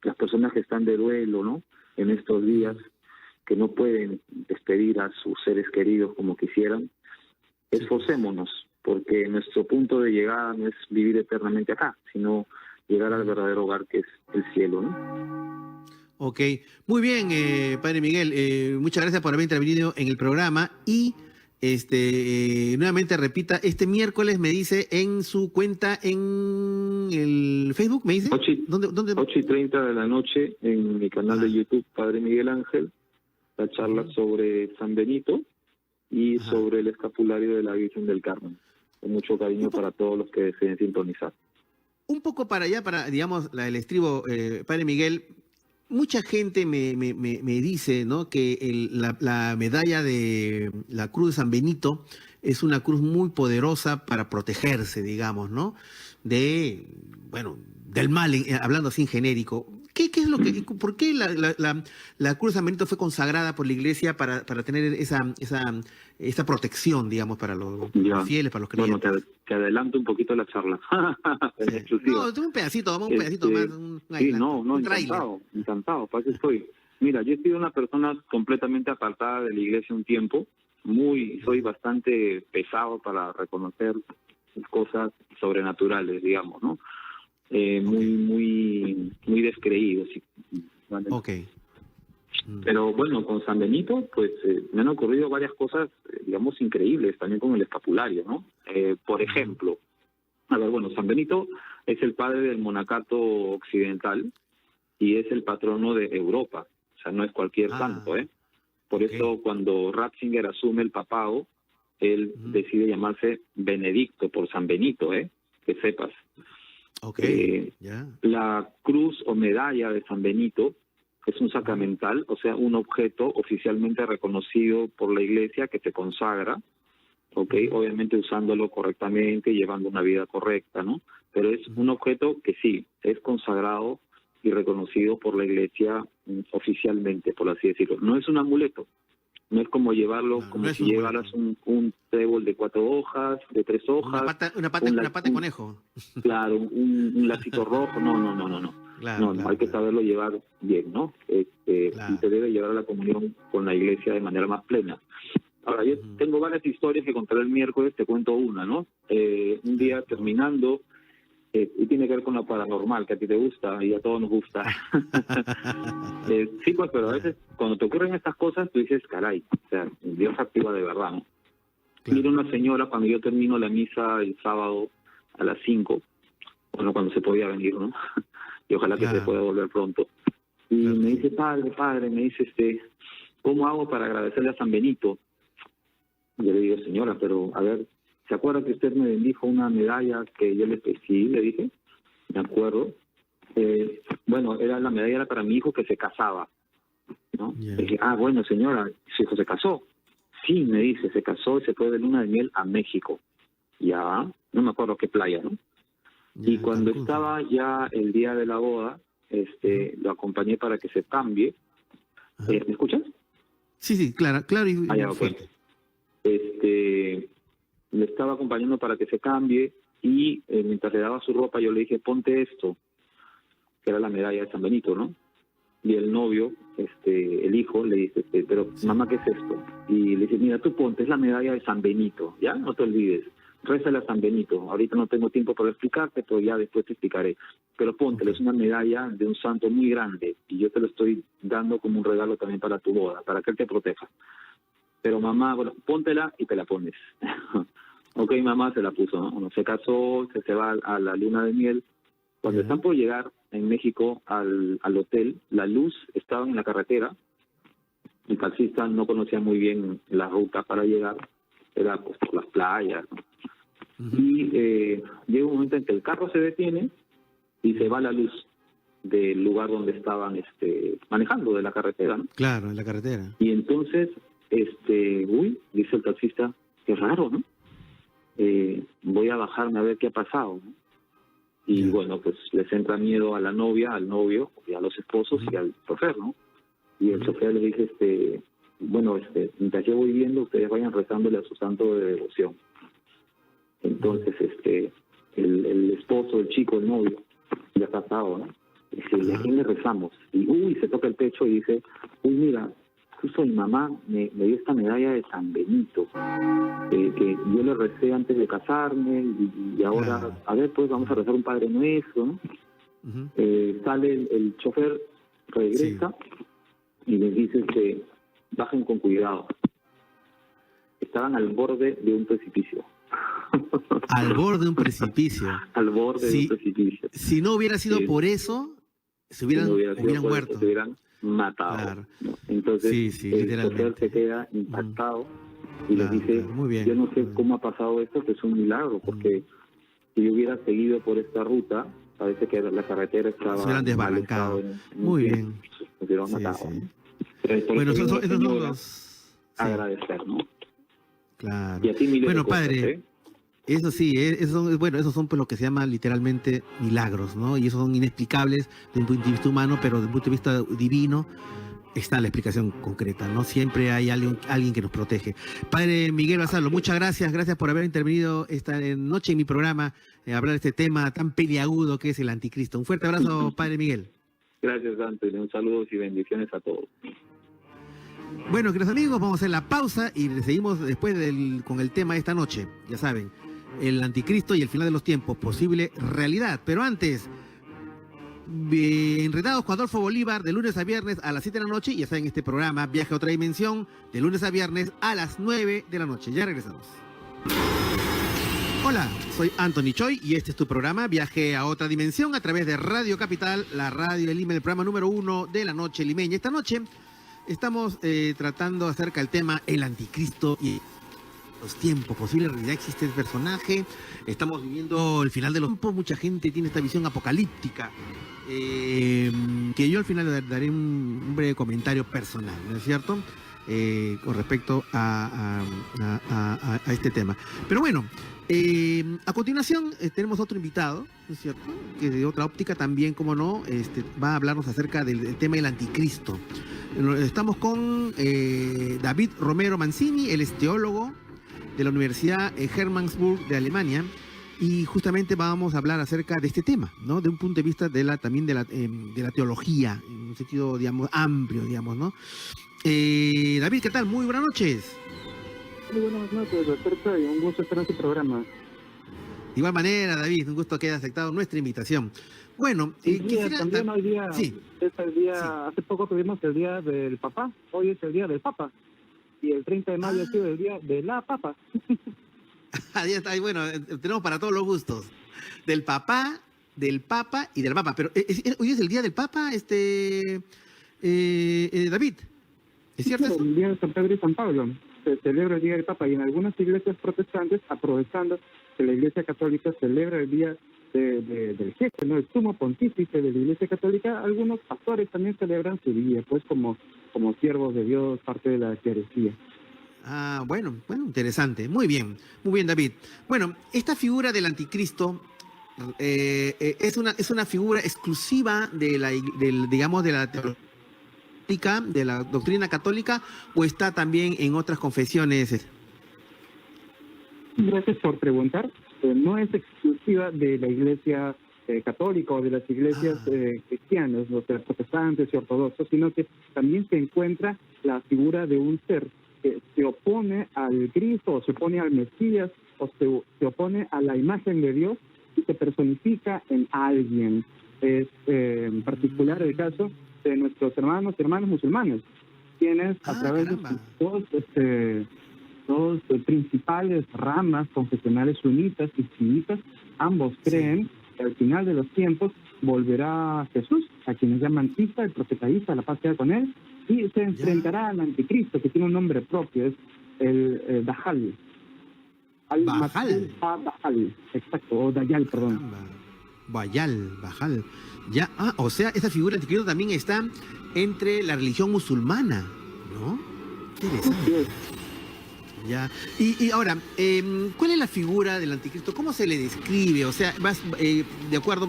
las personas que están de duelo, ¿no?, en estos días, que no pueden despedir a sus seres queridos como quisieran, esforcémonos, porque nuestro punto de llegada no es vivir eternamente acá, sino llegar al verdadero hogar que es el cielo, ¿no? Ok, muy bien, Padre Miguel, muchas gracias por haber intervenido en el programa y Nuevamente repita, este miércoles me dice en su cuenta en el Facebook, me dice. 8:30 de la noche en mi canal de YouTube, Padre Miguel Ángel, la charla sobre San Benito y sobre el escapulario de la Virgen del Carmen. Con mucho cariño para todos los que deseen sintonizar. Un poco para allá, para, digamos, el estribo, Padre Miguel, mucha gente me dice, ¿no?, que la medalla de la Cruz de San Benito es una cruz muy poderosa para protegerse, digamos, ¿no?, del mal, hablando así en genérico. ¿Qué es lo que, por qué la Cruz de San Benito fue consagrada por la Iglesia para tener esa protección, digamos, para los fieles, para los creyentes? Bueno, te adelanto un poquito la charla. Sí. No, un pedacito, vamos un pedacito más. Encantado, para eso estoy. Mira, yo he sido una persona completamente apartada de la Iglesia un tiempo. Soy bastante pesado para reconocer cosas sobrenaturales, digamos, ¿no? Muy descreído. Sí. ¿Vale? Okay. Pero bueno, con San Benito, pues me han ocurrido varias cosas, digamos, increíbles, también con el escapulario, ¿no? Por ejemplo, San Benito es el padre del monacato occidental y es el patrono de Europa, o sea, no es cualquier santo, ¿eh? Por eso cuando Ratzinger asume el papado, él decide llamarse Benedicto por San Benito, que sepas. La cruz o medalla de San Benito es un sacramental, o sea, un objeto oficialmente reconocido por la Iglesia que se consagra, obviamente usándolo correctamente y llevando una vida correcta, ¿no? Pero es un objeto que sí, es consagrado y reconocido por la Iglesia oficialmente, por así decirlo. No es un amuleto, no es como llevarlo, si llevaras un trébol de 4 hojas, de 3 hojas. Una pata de conejo. Claro, un lacito rojo, no. Claro, hay que saberlo llevar bien, ¿no? Y se debe llevar a la comunión con la Iglesia de manera más plena. Ahora, yo tengo varias historias que contaré el miércoles, te cuento una, ¿no? Un día terminando, y tiene que ver con lo paranormal, que a ti te gusta y a todos nos gusta. Sí, pues, pero a veces cuando te ocurren estas cosas, tú dices, caray, o sea, Dios activa de verdad, ¿no? Claro. Mira una señora, cuando yo termino la misa el sábado a las 5, bueno, cuando se podía venir, ¿no? Y ojalá que se pueda volver pronto. Y me dice, padre, me dice, ¿cómo hago para agradecerle a San Benito? Yo le digo, señora, pero a ver, ¿se acuerda que usted me bendijo una medalla que yo le pedí? Sí, le dije, me acuerdo. La medalla era para mi hijo que se casaba, ¿no? Le dije, bueno, señora, su hijo se casó. Sí, me dice, se casó y se fue de luna de miel a México. Ya, no me acuerdo qué playa, ¿no? Y cuando estaba ya el día de la boda, lo acompañé para que se cambie. ¿Me escuchas? Sí, claro y fuerte. Le estaba acompañando para que se cambie y mientras le daba su ropa yo le dije, ponte esto, que era la medalla de San Benito, ¿no? Y el novio, el hijo, le dice, pero mamá, ¿qué es esto? Y le dice, mira, tú ponte, es la medalla de San Benito, ¿ya? No te olvides. Rézale a San Benito. Ahorita no tengo tiempo para explicarte, pero ya después te explicaré. Pero póntelo, es una medalla de un santo muy grande y yo te lo estoy dando como un regalo también para tu boda, para que él te proteja. Pero mamá, póntela y te la pones. Ok, mamá se la puso, ¿no? Bueno, se casó, se va a la luna de miel. Cuando están por llegar en México al hotel, la luz estaba en la carretera. El taxista no conocía muy bien la ruta para llegar. Era pues por las playas, ¿no? Y llega un momento en que el carro se detiene y se va la luz del lugar donde estaban manejando, de la carretera, ¿no? Claro, en la carretera. Y entonces, dice el taxista, qué raro, ¿no? Voy a bajarme a ver qué ha pasado, ¿no? Y bueno, pues les entra miedo a la novia, al novio, y a los esposos y al chofer, ¿no? Y el chofer le dice, mientras yo voy viendo, ustedes vayan rezándole a su santo de devoción. Entonces, el esposo, el chico, el novio, ya casado, ¿no? Dice, ¿y a quién le rezamos? Y se toca el pecho y dice, mira, justo mi mamá me dio esta medalla de San Benito, que yo le recé antes de casarme, y ahora, a ver, pues vamos a rezar un Padre Nuestro, ¿no? Sale el chofer, regresa, y les dice que bajen con cuidado. estaban al borde de un precipicio. Al borde de un precipicio. Al borde de un precipicio. Si no hubiera sido por eso, se hubieran, Si no hubiera sido hubieran por muerto. eso, se hubieran matado. Claro. ¿no? Entonces, literalmente. José se queda impactado y les dice, claro, muy bien. yo no sé cómo ha pasado esto, que es un milagro, porque si yo hubiera seguido por esta ruta, parece que la carretera estaba... Se hubieran desbarrancado. Muy bien. Se hubieran Sí, matado. sí. ¿no? Pero por Bueno, eso esos vino el son Señor los... sí, agradecer, ¿no? claro. Y así miles Bueno, de cosas, padre, ¿eh? eso sí, esos son pues, lo que se llama literalmente milagros, ¿no? Y esos son inexplicables desde un punto de vista humano, pero desde un punto de vista divino está la explicación concreta, ¿no? Siempre hay alguien que nos protege. Padre Miguel Basalo, muchas gracias por haber intervenido esta noche en mi programa, hablar de este tema tan peliagudo que es el anticristo. Un fuerte abrazo, Padre Miguel. Gracias, Antonio. Un saludo y bendiciones a todos. Bueno, queridos amigos, vamos a hacer la pausa y seguimos después con el tema de esta noche. Ya saben, el anticristo y el final de los tiempos, posible realidad. Pero antes, Enredados con Adolfo Bolívar, de lunes a viernes a las 7 de la noche. Y ya saben, este programa, Viaje a otra dimensión, de lunes a viernes a las 9 de la noche. Ya regresamos. Hola, soy Anthony Choi y este es tu programa Viaje a otra dimensión a través de Radio Capital, la radio de Lima, el programa número 1 de la noche limeña. Esta noche estamos tratando acerca del tema el anticristo y los tiempos. Posible realidad existe el personaje. Estamos viviendo el final de los tiempos. Mucha gente tiene esta visión apocalíptica. Que yo al final daré un breve comentario personal, ¿no es cierto? Con respecto a este tema. Pero bueno, a continuación tenemos otro invitado, ¿no es cierto? Que de otra óptica también, como no, va a hablarnos acerca del tema del anticristo. Estamos con David Romero Mancini, él es teólogo de la Universidad Hermannsburg de Alemania, y justamente vamos a hablar acerca de este tema, ¿no? De un punto de vista también de la teología, en un sentido, digamos, amplio, digamos, ¿no? David, ¿qué tal? Muy buenas noches. Muy buenas noches, doctor Choi. Un gusto estar en su programa. De igual manera, David, un gusto que hayas aceptado nuestra invitación. Bueno, también hoy día, sí, es el día, sí. Hace poco tuvimos el Día del Papá, hoy es el Día del Papa, y el 30 de mayo ha sido el Día de la Papa. Ya está, bueno, tenemos para todos los gustos. Del papá, del papa y del papa. Pero hoy es el día del papa, David. ¿Es cierto eso? El Día de San Pedro y San Pablo. Se celebra el Día del Papa y en algunas iglesias protestantes, aprovechando que la Iglesia Católica celebra el Día del jefe, ¿no? El sumo pontífice de la Iglesia Católica, algunos pastores también celebran su día, pues como siervos de Dios, parte de la clerecía. Ah, bueno, interesante. Muy bien, David. Bueno, esta figura del anticristo es una figura exclusiva digamos, de la teología, de la doctrina católica, o está también en otras confesiones. Gracias por preguntar. No es exclusiva de la Iglesia católica o de las iglesias cristianas, los protestantes y ortodoxos, sino que también se encuentra la figura de un ser que se opone al Cristo, o se opone al Mesías, o se opone a la imagen de Dios y se personifica en alguien. Es en particular el caso de nuestros hermanos musulmanes, quienes a través de dos principales ramas confesionales sunitas y chiitas, ambos creen que al final de los tiempos volverá Jesús, a quienes llaman Isa, el profeta Isa, la paz sea con él, y se enfrentará al anticristo, que tiene un nombre propio, es el Dajjal. Bajal, exacto, o Dayal, perdón. Bajal. Ya, o sea, esa figura anticristo también está entre la religión musulmana, ¿no? Interesante. Ya. Y ahora, ¿cuál es la figura del anticristo? ¿Cómo se le describe? O sea, de acuerdo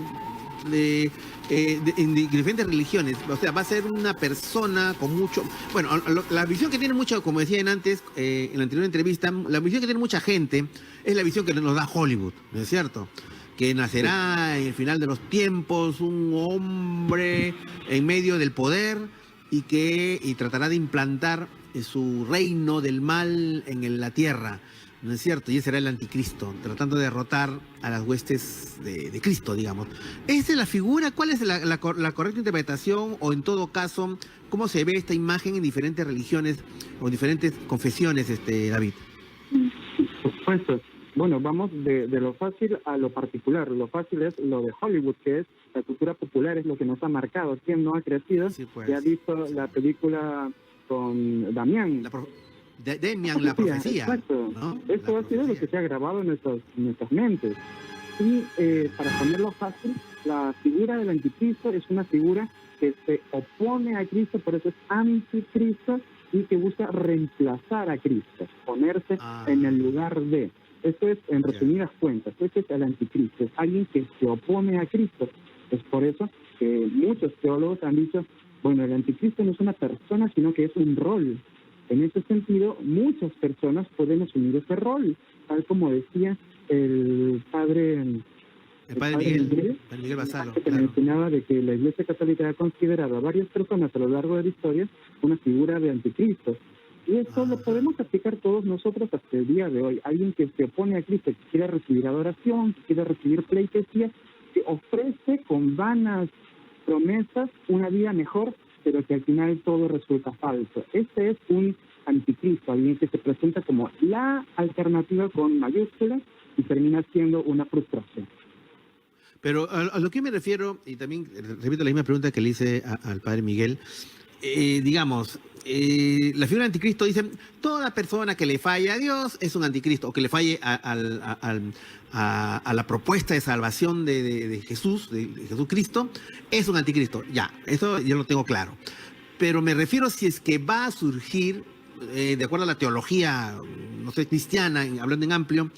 en diferentes religiones, o sea, va a ser una persona con mucho... Bueno, la visión que tiene mucho, como decían antes, en la anterior entrevista, la visión que tiene mucha gente es la visión que nos da Hollywood, ¿no es cierto? Que nacerá en el final de los tiempos un hombre en medio del poder y tratará de implantar su reino del mal en la tierra, ¿no es cierto? Y ese será el anticristo, tratando de derrotar a las huestes de Cristo, digamos. ¿Esa es la figura? ¿Cuál es la correcta interpretación? O en todo caso, ¿cómo se ve esta imagen en diferentes religiones o en diferentes confesiones, David? supuesto. Bueno, vamos de lo fácil a lo particular. Lo fácil es lo de Hollywood, que es la cultura popular, es lo que nos ha marcado. ¿Quién no ha crecido? Sí, pues. Y ha visto Sí. la película con Damián. Demian, la profecía. Exacto. ¿no? Esto La ha sido lo profecía. que se ha grabado en nuestras mentes. Y para ponerlo fácil, la figura del anticristo es una figura que se opone a Cristo, por eso es anticristo, y que busca reemplazar a Cristo, ponerse en el lugar de. Esto es, en resumidas cuentas, este es el anticristo, es alguien que se opone a Cristo. Es por eso que muchos teólogos han dicho, bueno, el anticristo no es una persona, sino que es un rol. En ese sentido, muchas personas pueden asumir ese rol, tal como decía el padre Padre Miguel Basalo, que claro. mencionaba de que la Iglesia Católica ha considerado a varias personas a lo largo de la historia una figura de anticristo. Y esto lo podemos aplicar todos nosotros hasta el día de hoy. Alguien que se opone a Cristo, que quiere recibir adoración, que quiere recibir pleitesía, que ofrece con vanas promesas una vida mejor, pero que al final todo resulta falso. Este es un anticristo, alguien que se presenta como la alternativa con mayúsculas y termina siendo una frustración. Pero a lo que me refiero, y también repito la misma pregunta que le hice al padre Miguel, digamos, la figura del anticristo dice, toda persona que le falle a Dios es un anticristo, o que le falle a la propuesta de salvación de Jesús, de Jesucristo, es un anticristo. Ya, eso yo lo tengo claro. Pero me refiero si es que va a surgir, de acuerdo a la teología, no sé, cristiana, hablando en amplio,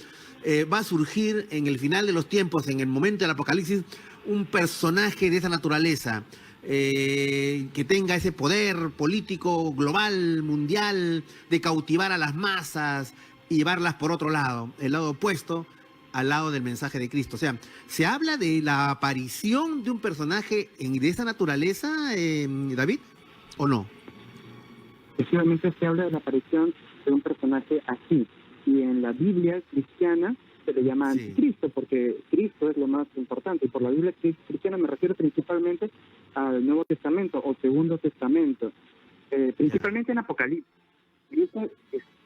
va a surgir en el final de los tiempos, en el momento del apocalipsis, un personaje de esa naturaleza, que tenga ese poder político global, mundial, de cautivar a las masas y llevarlas por otro lado, el lado opuesto al lado del mensaje de Cristo. O sea, ¿se habla de la aparición de un personaje de esa naturaleza, David, o no? Efectivamente se habla de la aparición de un personaje así, y en la Biblia cristiana se le llama Sí. anticristo, porque Cristo es lo más importante, y por la Biblia cristiana me refiero principalmente al Nuevo Testamento o Segundo Testamento, principalmente en Apocalipsis. Y eso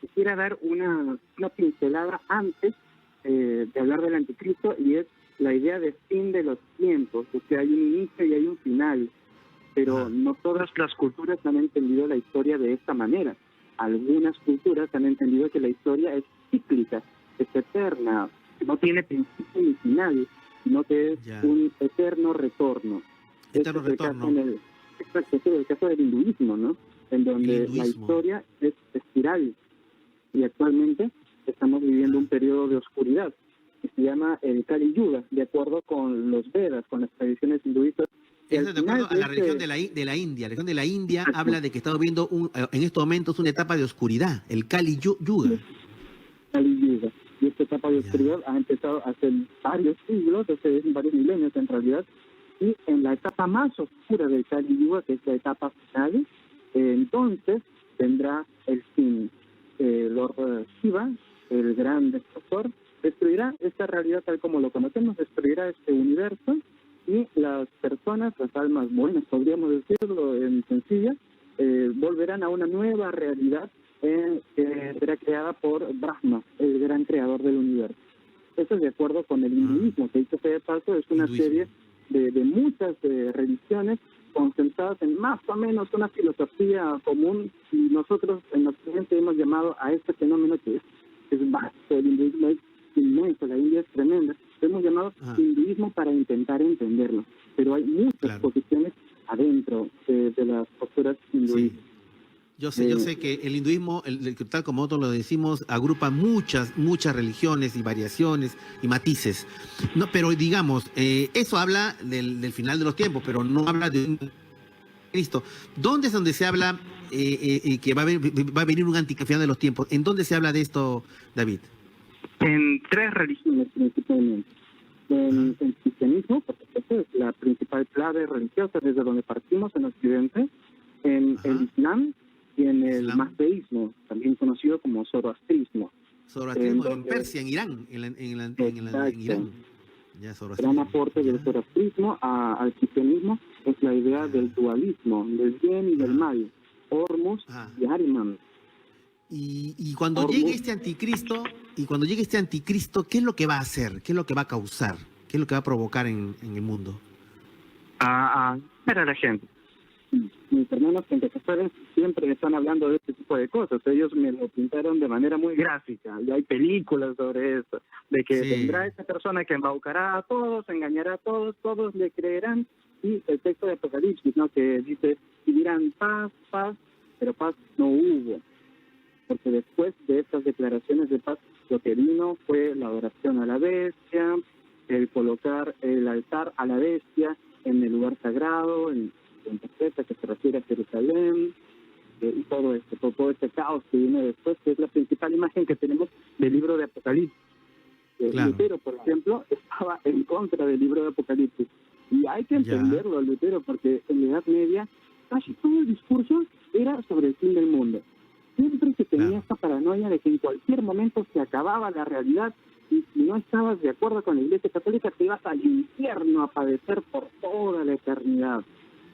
quisiera dar una pincelada antes de hablar del anticristo, y es la idea de fin de los tiempos, o sea, hay un inicio y hay un final, pero no todas las culturas han entendido la historia de esta manera. Algunas culturas han entendido que la historia es cíclica, es eterna, no tiene principio ni final, sino que es un eterno retorno. Eterno retorno. Exacto, este es el caso del hinduismo, ¿no? En donde la historia es espiral, y actualmente estamos viviendo un periodo de oscuridad que se llama el Kali Yuga, de acuerdo con los Vedas, con las tradiciones hinduistas. Eso es de acuerdo a la religión de la India. La religión de la India habla de que estamos viendo en estos momentos una etapa de oscuridad, el Kali Yuga. Kali Yuga. Y esta etapa de oscuridad ha empezado hace varios siglos, hace varios milenios en realidad, y en la etapa más oscura del Kali Yuga, que es la etapa final, entonces tendrá el fin. Lord Shiva, el gran destructor, destruirá esta realidad tal como lo conocemos, destruirá este universo, y las personas, las almas buenas, podríamos decirlo en sencilla, volverán a una nueva realidad que será creada por Brahma, el gran creador del universo. Eso es de acuerdo con el hinduismo, que dicho sea de paso, es una serie de muchas religiones concentradas en más o menos una filosofía común, y nosotros en Occidente hemos llamado a este fenómeno que es vasto. El hinduismo es inmenso, la India es tremenda, lo hemos llamado hinduismo para intentar entenderlo, pero hay muchas posiciones adentro de las posturas hinduistas. Sí. Yo sé que el hinduismo, tal como nosotros lo decimos, agrupa muchas religiones y variaciones y matices. No, pero digamos, eso habla del final de los tiempos, pero no habla de un Cristo. ¿Dónde es donde se habla que va a venir un final de los tiempos? ¿En dónde se habla de esto, David? En tres religiones principalmente. En el cristianismo, porque esa es la principal clave religiosa desde donde partimos en Occidente, en el Islam y en el mazdeísmo, también conocido como zoroastrismo. Zoroastrismo en Persia, en Irán, en Irán. Gran aporte del zoroastrismo al cristianismo es la idea del dualismo, del bien y del mal, Hormuz y Ahriman. Y cuando llegue este anticristo, Y cuando llegue este anticristo, ¿qué es lo que va a hacer? ¿Qué es lo que va a causar? ¿Qué es lo que va a provocar en el mundo? A ver a la gente. Mis hermanos pentecostales siempre están hablando de este tipo de cosas. Ellos me lo pintaron de manera muy gráfica y hay películas sobre eso, de que Sí. vendrá esa persona que embaucará a todos, engañará a todos, todos le creerán. Y el texto de Apocalipsis, ¿no?, que dice, y dirán paz, paz, pero paz no hubo. Porque después de estas declaraciones de paz, lo que vino fue la adoración a la bestia, el colocar el altar a la bestia en el lugar sagrado, en interpreta que se refiere a Jerusalén, y todo esto, todo este caos que viene después, que es la principal imagen que tenemos del libro de Apocalipsis. Claro. Lutero, por ejemplo, estaba en contra del libro de Apocalipsis. Y hay que Ya. entenderlo a Lutero, porque en la Edad Media casi todo el discurso era sobre el fin del mundo. Siempre se tenía Claro. esta paranoia de que en cualquier momento se acababa la realidad y si no estabas de acuerdo con la Iglesia Católica te ibas al infierno a padecer por toda la eternidad.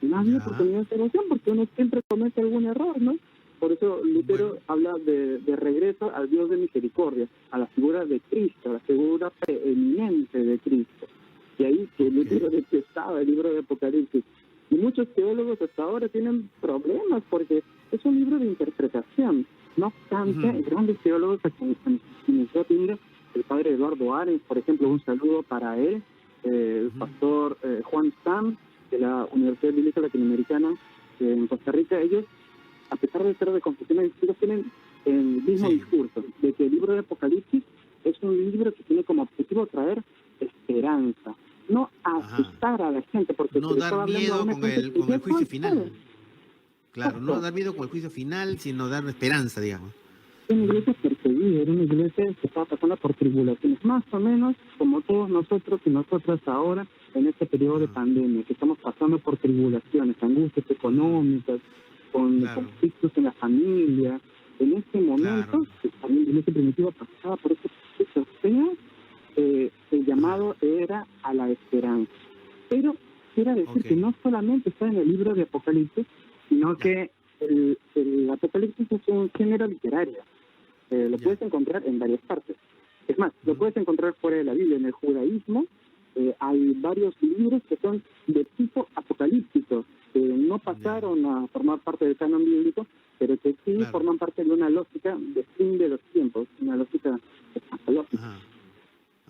Y no había Ya. oportunidad de salvación porque uno siempre comete algún error, ¿no? Por eso Lutero Bueno. habla de regreso al Dios de misericordia, a la figura de Cristo, a la figura preeminente de Cristo. Y ahí que Lutero detestaba el libro de Apocalipsis. Y muchos teólogos hasta ahora tienen problemas porque es un libro de interpretación. No obstante, Ujú. grandes teólogos a quienes yo atiendo, el padre Eduardo Ares, por ejemplo, un saludo para él, el pastor Juan Sam, de la Universidad Bíblica Latinoamericana en Costa Rica. Ellos, a pesar de ser de confesiones distintas, tienen el mismo Sí. discurso, de que el libro de Apocalipsis es un libro que tiene como objetivo traer esperanza, no asustar a la gente, porque No se le dar estaba hablando miedo a una con gente el que ya juicio está final. cansada. Claro, no Exacto. dar miedo con el juicio final, sino dar esperanza, digamos. Era una iglesia perseguida, era una iglesia que estaba pasando por tribulaciones, más o menos como todos nosotros y nosotras ahora en este periodo de Ah. pandemia, que estamos pasando por tribulaciones, angustias económicas, con Claro. conflictos en la familia. En este momento, Claro. que también la iglesia primitiva pasaba por estos procesos feos, el llamado era a la esperanza. Pero quiero decir Ok. que no solamente está en el libro de Apocalipsis, sino Ya. que el Apocalipsis es un género literario. Lo Ya. puedes encontrar en varias partes. Es más, lo Ujú. puedes encontrar fuera de la Biblia. En el judaísmo hay varios libros que son de tipo apocalíptico, que no pasaron a formar parte del canon bíblico, pero que sí Claro. forman parte de una lógica de fin de los tiempos, una lógica escatológica. Ajá.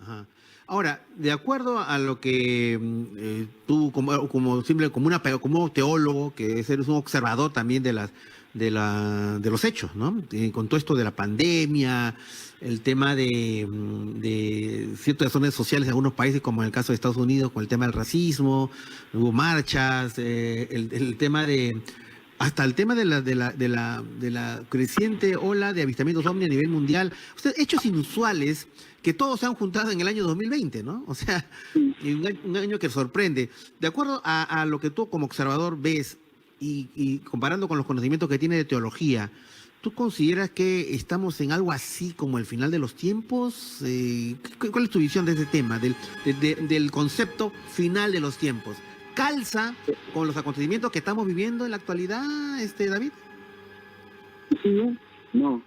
Ajá. Ahora, de acuerdo a lo que tú, como simple, como teólogo, que eres un observador también de los hechos, ¿no? Con todo esto de la pandemia, el tema de ciertas zonas sociales en algunos países, como en el caso de Estados Unidos, con el tema del racismo, hubo marchas, el tema hasta el tema de la creciente ola de avistamientos ovni a nivel mundial. O sea, hechos inusuales que todos se han juntado en el año 2020, ¿no? O sea, y un año que sorprende. De acuerdo a lo que tú como observador ves y comparando con los conocimientos que tienes de teología, ¿tú consideras que estamos en algo así como el final de los tiempos? ¿Cuál es tu visión de ese tema, del concepto final de los tiempos? ¿Calza con los acontecimientos que estamos viviendo en la actualidad, David? Sí, no.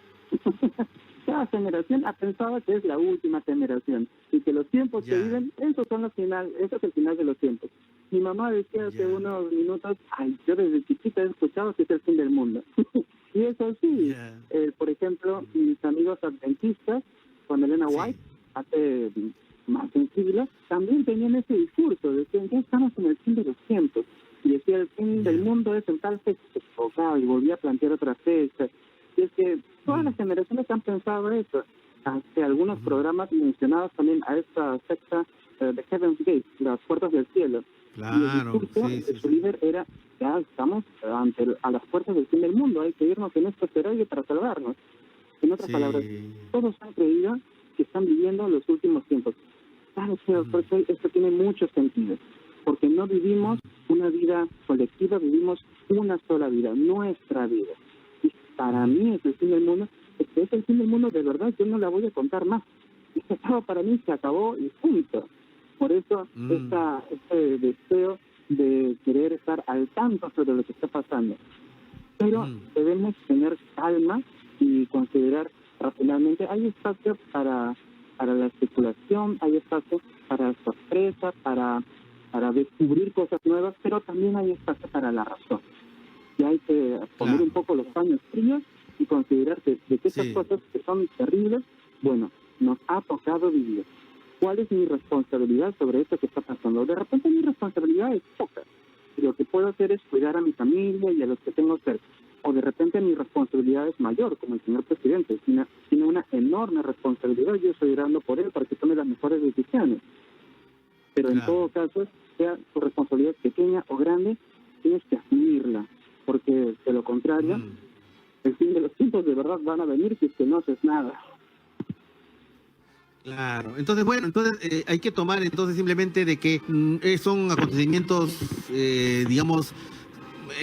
Cada generación ha pensado que es la última generación y que los tiempos Ya. que viven, eso es el final de los tiempos. Mi mamá decía hace Ya. unos minutos, ay, yo desde chiquita he escuchado que es el fin del mundo. Y eso sí, Ya. por ejemplo, mis amigos adventistas, con Elena Sí. White, hace más de un siglo, también tenían ese discurso, decían que estamos en el fin de los tiempos. Y decía, el fin del mundo es en tal fecha, se equivocaba y volvía a plantear otra fecha. Y es que todas las generaciones han pensado eso. Hace algunos programas mencionados también a esta secta de Heaven's Gate, las puertas del cielo. Y el Claro, discurso sí, de sí, su sí. líder era, ya estamos a las puertas del fin del mundo, hay que irnos en este asteroide para salvarnos. En otras Sí. palabras, todos han creído que están viviendo los últimos tiempos. Claro, señor, porque esto tiene mucho sentido, porque no vivimos una vida colectiva, vivimos una sola vida, nuestra vida. Y para mí es el fin del mundo, es el fin del mundo de verdad, yo no la voy a contar más. Esta etapa para mí se acabó y punto. Por eso este deseo de querer estar al tanto sobre lo que está pasando. Pero debemos tener calma y considerar racionalmente, hay espacio para la especulación, hay espacio para sorpresa, para descubrir cosas nuevas, pero también hay espacio para la razón. Y hay que poner un poco los paños fríos y considerar que de que esas cosas que son terribles, bueno, nos ha tocado vivir. ¿Cuál es mi responsabilidad sobre esto que está pasando? De repente mi responsabilidad es poca. Y lo que puedo hacer es cuidar a mi familia y a los que tengo cerca. O de repente mi responsabilidad es mayor, como el señor presidente. Tiene una enorme responsabilidad. Yo estoy orando por él para que tome las mejores decisiones. Pero en todo caso, sea tu responsabilidad pequeña o grande, tienes que asumirla. Porque de lo contrario, el fin de los tiempos de verdad van a venir si es que no haces nada. Claro, entonces hay que tomar entonces simplemente de que son acontecimientos, digamos,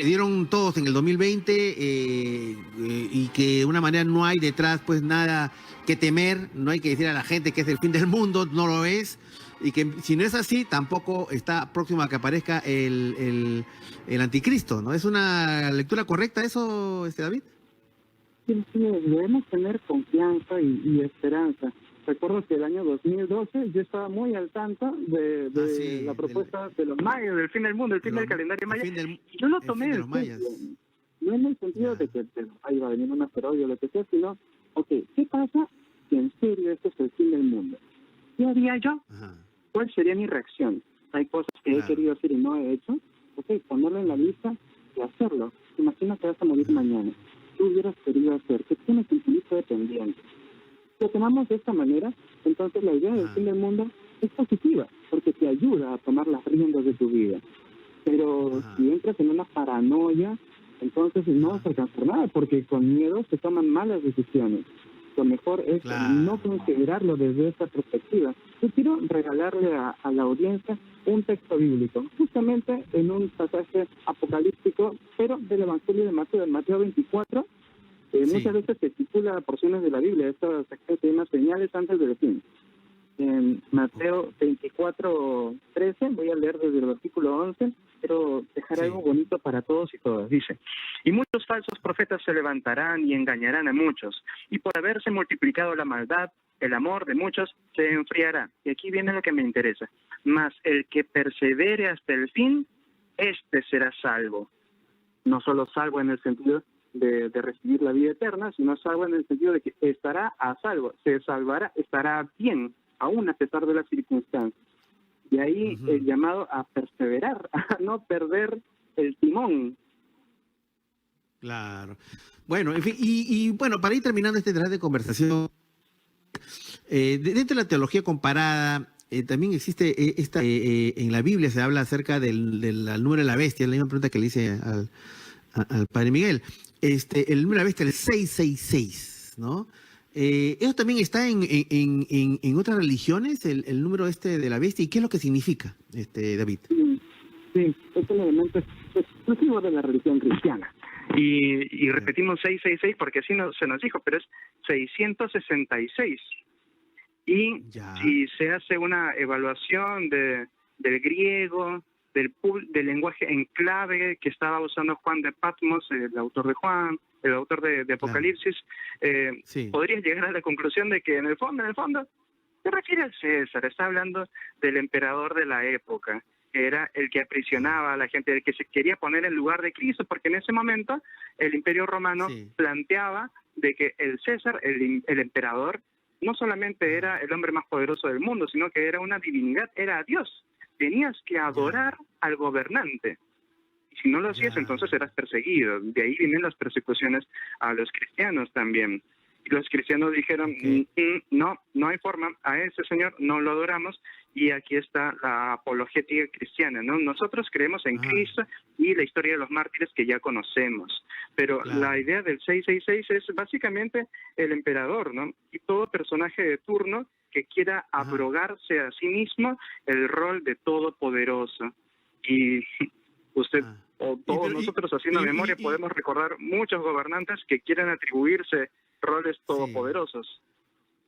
dieron todos en el 2020 y que de una manera no hay detrás pues nada que temer, no hay que decir a la gente que es el fin del mundo, no lo es, y que si no es así tampoco está próximo a que aparezca el anticristo, ¿no? ¿Es una lectura correcta eso, David? Sí, debemos tener confianza y esperanza. Recuerdo que el año 2012 yo estaba muy al tanto de la propuesta de los mayas, del fin del mundo, el fin del calendario maya. Yo lo tomé en serio. No en el sentido de que ahí va a venir un asteroide o lo que sea, sino, ¿qué pasa si en serio esto es el fin del mundo? ¿Qué haría yo? ¿Cuál sería mi reacción? Hay cosas que he querido hacer y no he hecho. Ponerlo en la lista y hacerlo. Imagina que vas a morir mañana. ¿Qué hubieras querido hacer? ¿Qué tienes en tu lista de pendientes? Si lo tomamos de esta manera, entonces la idea del fin del mundo es positiva, porque te ayuda a tomar las riendas de tu vida. Pero si entras en una paranoia, entonces no vas a alcanzar nada, porque con miedo se toman malas decisiones. Lo mejor es no considerarlo desde esta perspectiva. Yo quiero regalarle a la audiencia un texto bíblico, justamente en un pasaje apocalíptico, pero del Evangelio de Mateo, del Mateo 24, muchas veces se titula porciones de la Biblia, esta sección se llama Señales antes del fin. En Mateo 24:13, voy a leer desde el versículo 11, quiero dejar algo bonito para todos y todas. Dice: y muchos falsos profetas se levantarán y engañarán a muchos, y por haberse multiplicado la maldad, el amor de muchos se enfriará. Y aquí viene lo que me interesa. Mas el que persevere hasta el fin, este será salvo. No solo salvo en el sentido de recibir la vida eterna, sino salvo en el sentido de que estará a salvo, se salvará, estará bien, aún a pesar de las circunstancias. Y ahí el llamado a perseverar, a no perder el timón. Claro. Bueno, en fin, y bueno, para ir terminando este traje de conversación, dentro de la teología comparada, también existe en la Biblia se habla acerca del número de la bestia, la misma pregunta que le hice al padre Miguel. El número de la bestia, el 666, ¿no? Eso también está en otras religiones, el número de la bestia, ¿y qué es lo que significa, David? Sí, es un elemento exclusivo de la religión cristiana. Y repetimos 666 porque así se nos dijo, pero es 666. Y si se hace una evaluación del griego, del lenguaje en clave que estaba usando Juan de Patmos, el autor de Juan, el autor de Apocalipsis, podrías llegar a la conclusión de que en el fondo, se refiere al César, está hablando del emperador de la época, que era el que aprisionaba a la gente, el que se quería poner en lugar de Cristo, porque en ese momento el Imperio Romano planteaba de que el César, el emperador, no solamente era el hombre más poderoso del mundo, sino que era una divinidad, era Dios. Tenías que adorar al gobernante. Y si no lo hacías, entonces eras perseguido. De ahí vienen las persecuciones a los cristianos también. Y los cristianos dijeron, no hay forma, a ese señor no lo adoramos, y aquí está la apologética cristiana, ¿no? Nosotros creemos en Cristo y la historia de los mártires que ya conocemos, pero la idea del 666 es básicamente el emperador, ¿no? Y todo personaje de turno que quiera abrogarse a sí mismo el rol de todopoderoso. Y usted o todos nosotros haciendo memoria podemos recordar muchos gobernantes que quieren atribuirse roles todopoderosos.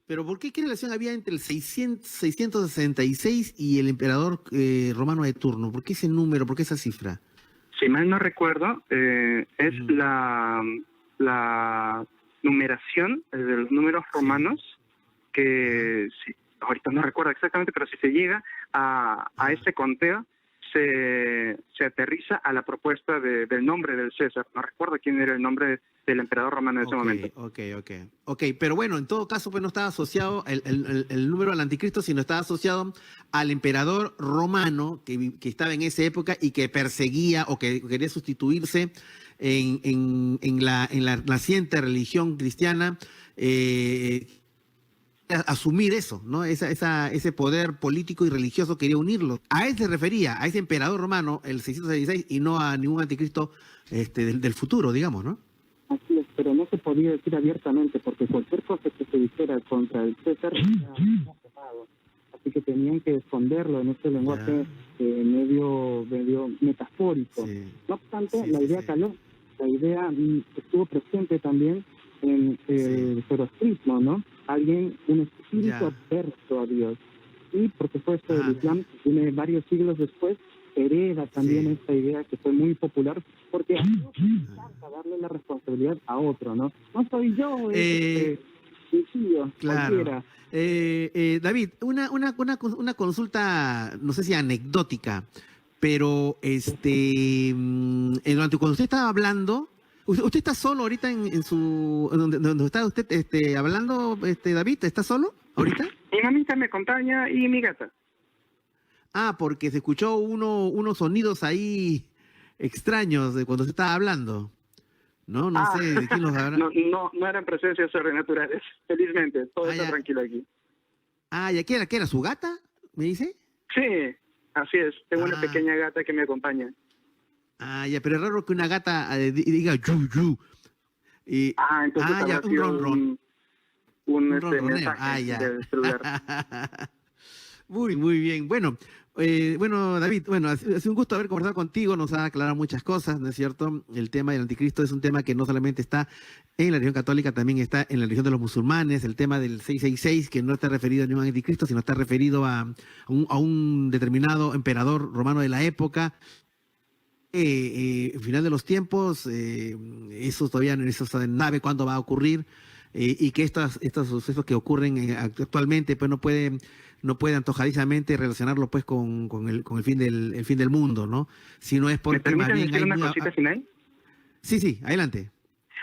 Pero ¿por qué relación había entre el 666 y el emperador romano de turno? ¿Por qué ese número? ¿Por qué esa cifra? Si mal no recuerdo, es la numeración de los números romanos, que sí, ahorita no recuerdo exactamente, pero si se llega a ese conteo, se aterriza a la propuesta del nombre del César. No recuerdo quién era el nombre del emperador romano en ese momento. Ok, pero bueno, en todo caso, pues no estaba asociado el número al anticristo, sino estaba asociado al emperador romano que estaba en esa época y que perseguía o que quería sustituirse en la naciente religión cristiana, asumir eso, ¿no? Ese poder político y religioso quería unirlo. A él se refería, a ese emperador romano, el 666, y no a ningún anticristo del futuro, digamos, ¿no? Así es, pero no se podía decir abiertamente, porque cualquier cosa que se dijera contra el César era quemado. Así que tenían que esconderlo en este lenguaje medio metafórico. Sí. No obstante, la idea caló, la idea estuvo presente también en el zoroastrismo, ¿no? Un espíritu adverso a Dios. Y por supuesto el Islam, que tiene varios siglos después, hereda también esta idea que fue muy popular, porque a Dios le encanta darle la responsabilidad a otro, ¿no? No soy yo, mi tío, cualquiera. David, una consulta, no sé si anecdótica, pero cuando usted estaba hablando, ¿usted está solo ahorita en su donde está usted hablando, David? ¿Está solo ahorita? Mi mamita me acompaña y mi gata. Ah, porque se escuchó unos sonidos ahí extraños de cuando se estaba hablando. No sé de quién los habrá. No eran presencias sobrenaturales, felizmente. Todo está tranquilo aquí. ¿Y qué era? ¿Su gata? ¿Me dice? Sí, así es. Tengo una pequeña gata que me acompaña. Pero es raro que una gata diga yu. Entonces un ronron. Un mensaje del celular. Muy bien. Bueno, David, es un gusto haber conversado contigo, nos ha aclarado muchas cosas, ¿no es cierto? El tema del anticristo es un tema que no solamente está en la religión católica, también está en la religión de los musulmanes, el tema del 666, que no está referido a ningún anticristo, sino está referido a un determinado emperador romano de la época. Final de los tiempos, eso todavía no se sabe cuándo va a ocurrir, y que estos sucesos que ocurren actualmente pues no puede antojadizamente relacionarlo pues con el fin del mundo, ¿no? Si no es porque más bien hay una cosita final. Sí, adelante.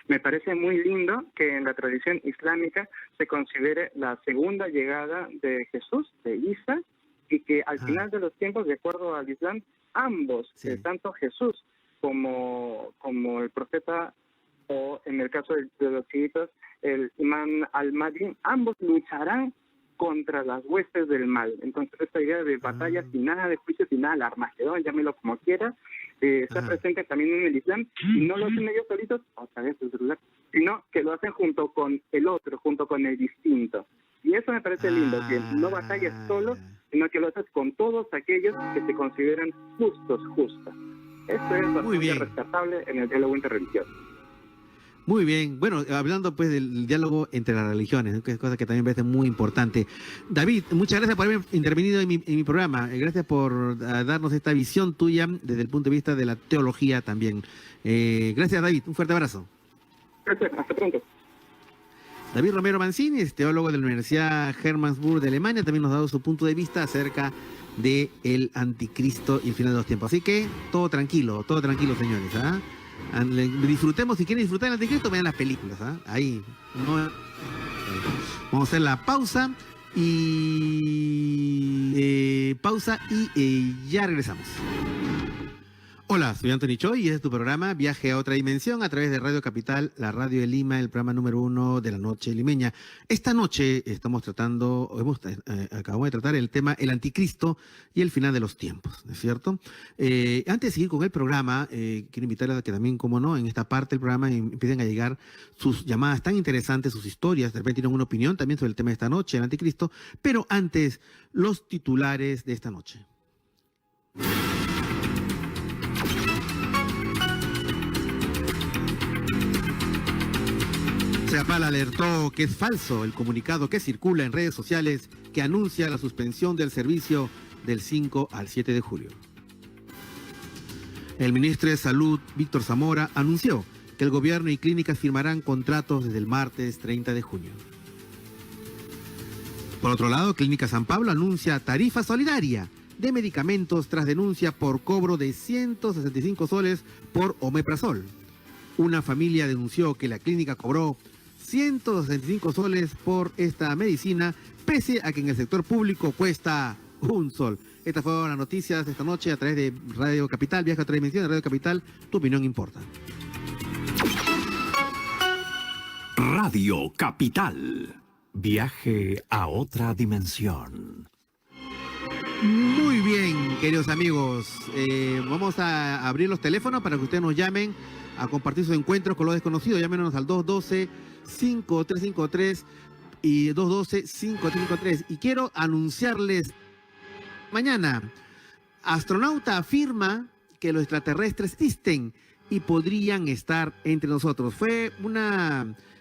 Me parece muy lindo que en la tradición islámica se considere la segunda llegada de Jesús, de Isa, y que al final de los tiempos, de acuerdo al Islam, ambos, tanto Jesús como el profeta, o en el caso de los chiitas, el imán al-Mahdi, ambos lucharán contra las huestes del mal. Entonces esta idea de batalla final, de juicio final, Armagedón, llámelo como quiera, está presente también en el Islam, y no lo hacen ellos solitos, otra vez el celular, sino que lo hacen junto con el otro, junto con el distinto. Y eso me parece lindo, que no batallas solo, sino que lo haces con todos aquellos que se consideran justas. Esto es bastante rescatable en el diálogo interreligioso. Muy bien. Bueno, hablando pues del diálogo entre las religiones, ¿no? Que es cosa que también me parece muy importante. David, muchas gracias por haber intervenido en mi programa. Gracias por darnos esta visión tuya desde el punto de vista de la teología también. Gracias, David. Un fuerte abrazo. Gracias. Hasta pronto. David Romero Mancini es teólogo de la Universidad Hermannsburg de Alemania. También nos ha dado su punto de vista acerca del anticristo y el final de los tiempos. Así que todo tranquilo, señores. Disfrutemos, si quieren disfrutar del anticristo, vean las películas. Ahí. Vamos a hacer la pausa y ya regresamos. Hola, soy Anthony Choi y este es tu programa Viaje a otra dimensión a través de Radio Capital, la radio de Lima, el programa número 1 de la noche limeña. Esta noche acabamos de tratar el tema el anticristo y el final de los tiempos, ¿no es cierto? Antes de seguir con el programa, quiero invitarles a que también, como no, en esta parte del programa empiecen a llegar sus llamadas tan interesantes, sus historias, de repente tienen una opinión también sobre el tema de esta noche, el anticristo, pero antes, los titulares de esta noche. CEPAL alertó que es falso el comunicado que circula en redes sociales que anuncia la suspensión del servicio del 5 al 7 de julio. El ministro de Salud, Víctor Zamora, anunció que el gobierno y clínicas firmarán contratos desde el martes 30 de junio. Por otro lado, Clínica San Pablo anuncia tarifa solidaria de medicamentos tras denuncia por cobro de 165 soles por omeprazol. Una familia denunció que la clínica cobró 165 soles por esta medicina, pese a que en el sector público cuesta un sol. Estas fueron las noticias de esta noche a través de Radio Capital, Viaje a otra dimensión de Radio Capital. Tu opinión importa. Radio Capital. Viaje a otra dimensión. Muy bien, queridos amigos. Vamos a abrir los teléfonos para que ustedes nos llamen a compartir sus encuentros con los desconocidos. Llámenos al 212-5353 y 212-5353. Y quiero anunciarles mañana. Astronauta afirma que los extraterrestres existen y podrían estar entre nosotros.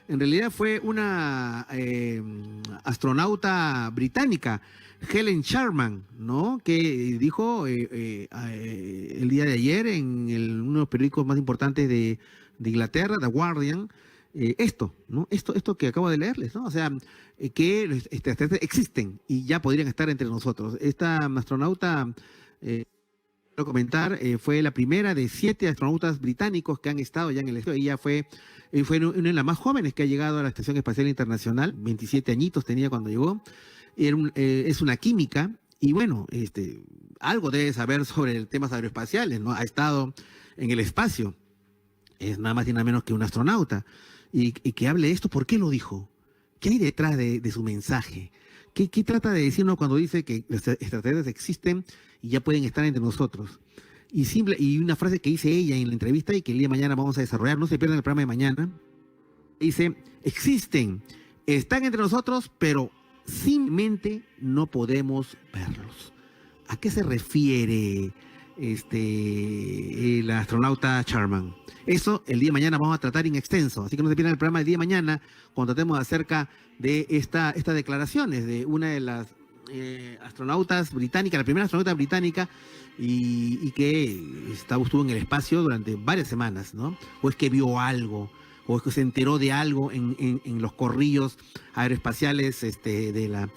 En realidad fue una astronauta británica, Helen Sharman, ¿no? Que dijo el día de ayer en uno de los periódicos más importantes de Inglaterra, The Guardian, esto, ¿no? Esto que acabo de leerles, ¿no? O sea, que los extraterrestres existen y ya podrían estar entre nosotros. Esta astronauta, quiero comentar, fue la primera de 7 astronautas británicos que han estado ya en el espacio. Ella fue una de las más jóvenes que ha llegado a la Estación Espacial Internacional, 27 añitos tenía cuando llegó. Es una química y bueno, algo debe saber sobre temas aeroespaciales, ¿no? Ha estado en el espacio, es nada más y nada menos que un astronauta. Y que hable esto, ¿por qué lo dijo? ¿Qué hay detrás de su mensaje? ¿Qué trata de decirnos cuando dice que los extraterrestres existen y ya pueden estar entre nosotros? Y una frase que dice ella en la entrevista y que el día de mañana vamos a desarrollar, no se pierdan el programa de mañana. Dice, existen, están entre nosotros, pero simplemente no podemos verlos. ¿A qué se refiere el astronauta Sharman? Eso el día de mañana vamos a tratar en extenso, así que no se pierdan el programa el día de mañana cuando tratemos acerca de estas declaraciones de una de las astronautas británicas, la primera astronauta británica y que estuvo en el espacio durante varias semanas, ¿no? O es que vio algo, o es que se enteró de algo en los corrillos aeroespaciales de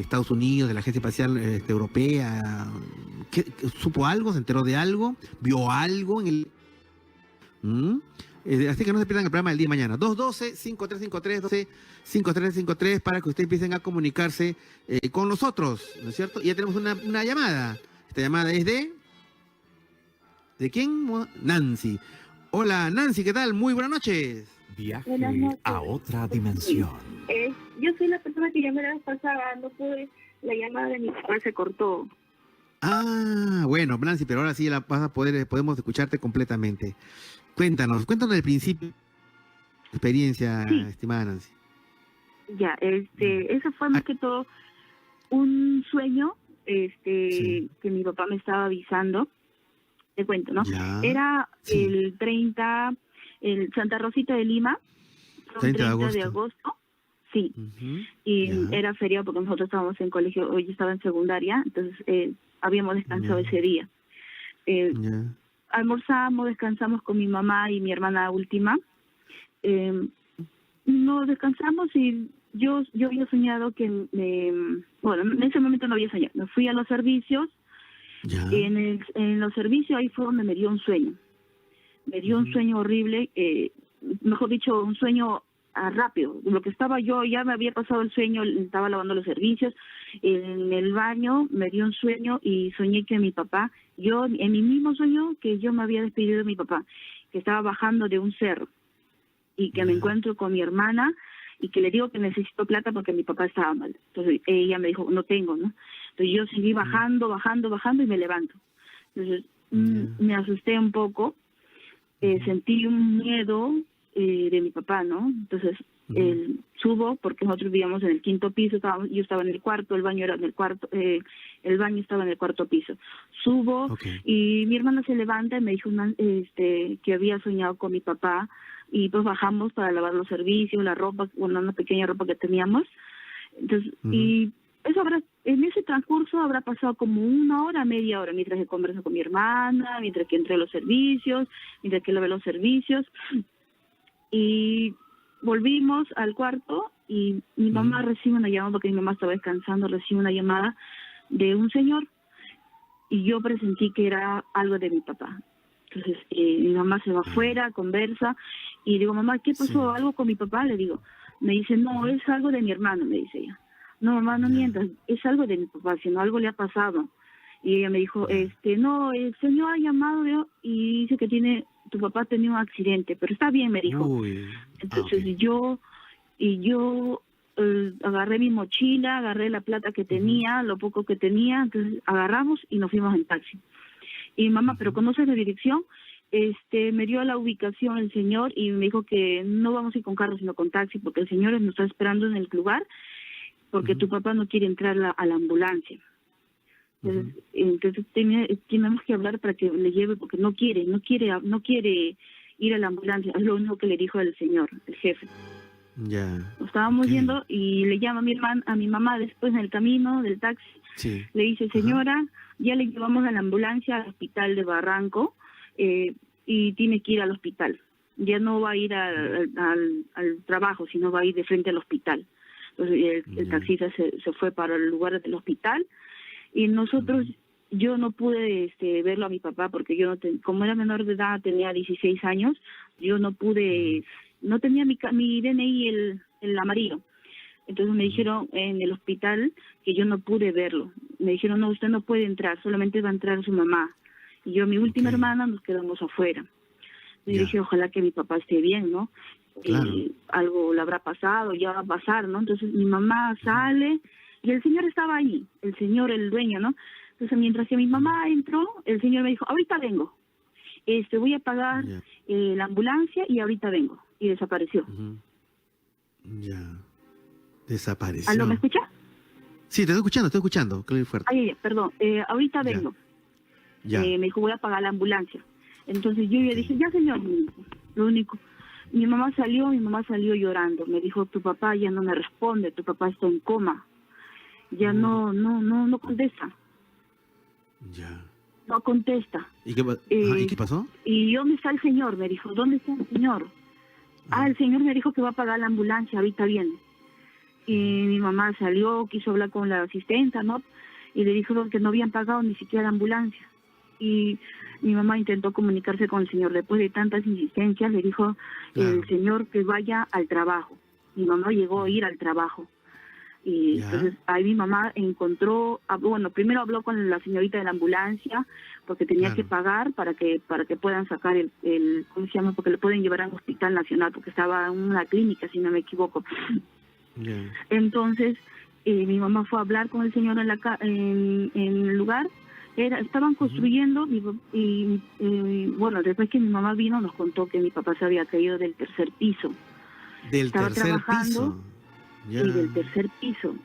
Estados Unidos, de la Agencia Espacial Europea. ¿Supo algo? ¿Se enteró de algo? ¿Vio algo en el...? Así que no se pierdan el programa del día de mañana. 212-5353, 212-5353 para que ustedes empiecen a comunicarse con nosotros, ¿no es cierto? Y ya tenemos una llamada. Esta llamada es ¿de quién? Nancy. Hola Nancy, ¿qué tal? Muy buenas noches. Viaje a otra dimensión. Yo soy la persona que llamé la vez pasada, no pude, la llamada de mi papá se cortó. Ah, bueno, Nancy, pero ahora sí podemos escucharte completamente. Cuéntanos del principio de tu experiencia, sí, estimada Nancy. Ya, eso fue más que todo un sueño, sí, que mi papá me estaba avisando. Te cuento, ¿no? Ya, era sí, el 30, el Santa Rosita de Lima, 30 de agosto. Sí, y ya, era feriado porque nosotros estábamos en colegio, hoy estaba en secundaria, entonces habíamos descansado ese día. Almorzamos, descansamos con mi mamá y mi hermana última. Nos descansamos y yo había soñado que bueno, en ese momento no había soñado. Me fui a los servicios. Y en los servicios ahí fue donde me dio un sueño. Me dio un sueño horrible, mejor dicho, un sueño rápido. Lo que estaba yo, ya me había pasado el sueño, estaba lavando los servicios. En el baño me dio un sueño y soñé que mi papá, yo en mi mismo sueño que yo me había despedido de mi papá, que estaba bajando de un cerro y que me encuentro con mi hermana y que le digo que necesito plata porque mi papá estaba mal. Entonces ella me dijo, no tengo, ¿no? Entonces yo seguí bajando y me levanto. Entonces me asusté un poco, sentí un miedo de mi papá, ¿no? Entonces subo, porque nosotros vivíamos en el 5º piso, yo estaba en el cuarto, el baño era en el cuarto, el baño estaba en el 4º piso. Subo y mi hermana se levanta y me dijo que había soñado con mi papá y pues bajamos para lavar los servicios, la ropa, una pequeña ropa que teníamos. Entonces, y en ese transcurso habrá pasado como 1 hora, media hora, mientras que converso con mi hermana, mientras que entré a los servicios, mientras que lo ve los servicios. Y volvimos al cuarto y mi mamá recibe una llamada, porque mi mamá estaba descansando, recibe una llamada de un señor y yo presentí que era algo de mi papá. Entonces mi mamá se va afuera, conversa y digo, mamá, ¿qué pasó? Sí. ¿Algo con mi papá? Le digo. Me dice, no, es algo de mi hermano, me dice ella. No, mamá, no mientas, es algo de mi papá, si no, algo le ha pasado. Y ella me dijo, no, el señor ha llamado y dice que tu papá tenía un accidente, pero está bien, me dijo. Uy. Entonces Ok. yo agarré mi mochila, agarré la plata que tenía, lo poco que tenía, entonces agarramos y nos fuimos en taxi. Y mamá, ¿pero conoces la dirección? Me dio la ubicación el señor y me dijo que no vamos a ir con carro sino con taxi porque el señor nos está esperando en el lugar porque tu papá no quiere entrar a la ambulancia. Entonces tenemos que hablar para que le lleve porque no quiere ir a la ambulancia, es lo único que le dijo el señor, el jefe. Ya. Nos estábamos Ok. yendo y le llama a mi mamá después en el camino del taxi. Sí. Le dice, señora, ya le llevamos a la ambulancia al hospital de Barranco y tiene que ir al hospital. Ya no va a ir al trabajo, sino va a ir de frente al hospital. Entonces el taxista se fue para el lugar del hospital y nosotros, yo no pude verlo a mi papá porque yo como era menor de edad, tenía 16 años, yo no pude, no tenía mi DNI el amarillo. Entonces me dijeron en el hospital que yo no pude verlo. Me dijeron, no, usted no puede entrar, solamente va a entrar su mamá. Y yo, mi última hermana, nos quedamos afuera. Y dije, ojalá que mi papá esté bien, ¿no? Claro. Algo le habrá pasado, ya va a pasar, ¿no? Entonces mi mamá sale y el señor estaba ahí, el señor, el dueño, ¿no? Entonces mientras que mi mamá entró, el señor me dijo, ahorita vengo. Voy a pagar la ambulancia y ahorita vengo. Y desapareció. Ya. Desapareció. ¿Aló, me escucha? Sí, te estoy escuchando, claro y fuerte. Ay, perdón, ahorita vengo. Ya. Me dijo, voy a pagar la ambulancia. Entonces yo ya dije, ya señor, lo único. Mi mamá salió llorando. Me dijo, tu papá ya no me responde, tu papá está en coma. Ya no contesta. Ya. No contesta. ¿Y qué pasó? ¿Y dónde está el señor? Me dijo, ¿dónde está el señor? El señor me dijo que va a pagar la ambulancia, ahorita viene. Y mi mamá salió, quiso hablar con la asistenta, ¿no? Y le dijeron que no habían pagado ni siquiera la ambulancia. Y mi mamá intentó comunicarse con el señor. Después de tantas insistencias, le dijo el señor que vaya al trabajo. Mi mamá llegó a ir al trabajo. Y entonces ahí mi mamá encontró, primero habló con la señorita de la ambulancia, porque tenía que pagar para que puedan sacar el ¿cómo se llama? Porque le pueden llevar al Hospital Nacional, porque estaba en una clínica, si no me equivoco. Entonces mi mamá fue a hablar con el señor en el lugar. Estaban construyendo y después que mi mamá vino nos contó que mi papá se había caído del tercer piso. Estaba trabajando y del tercer piso.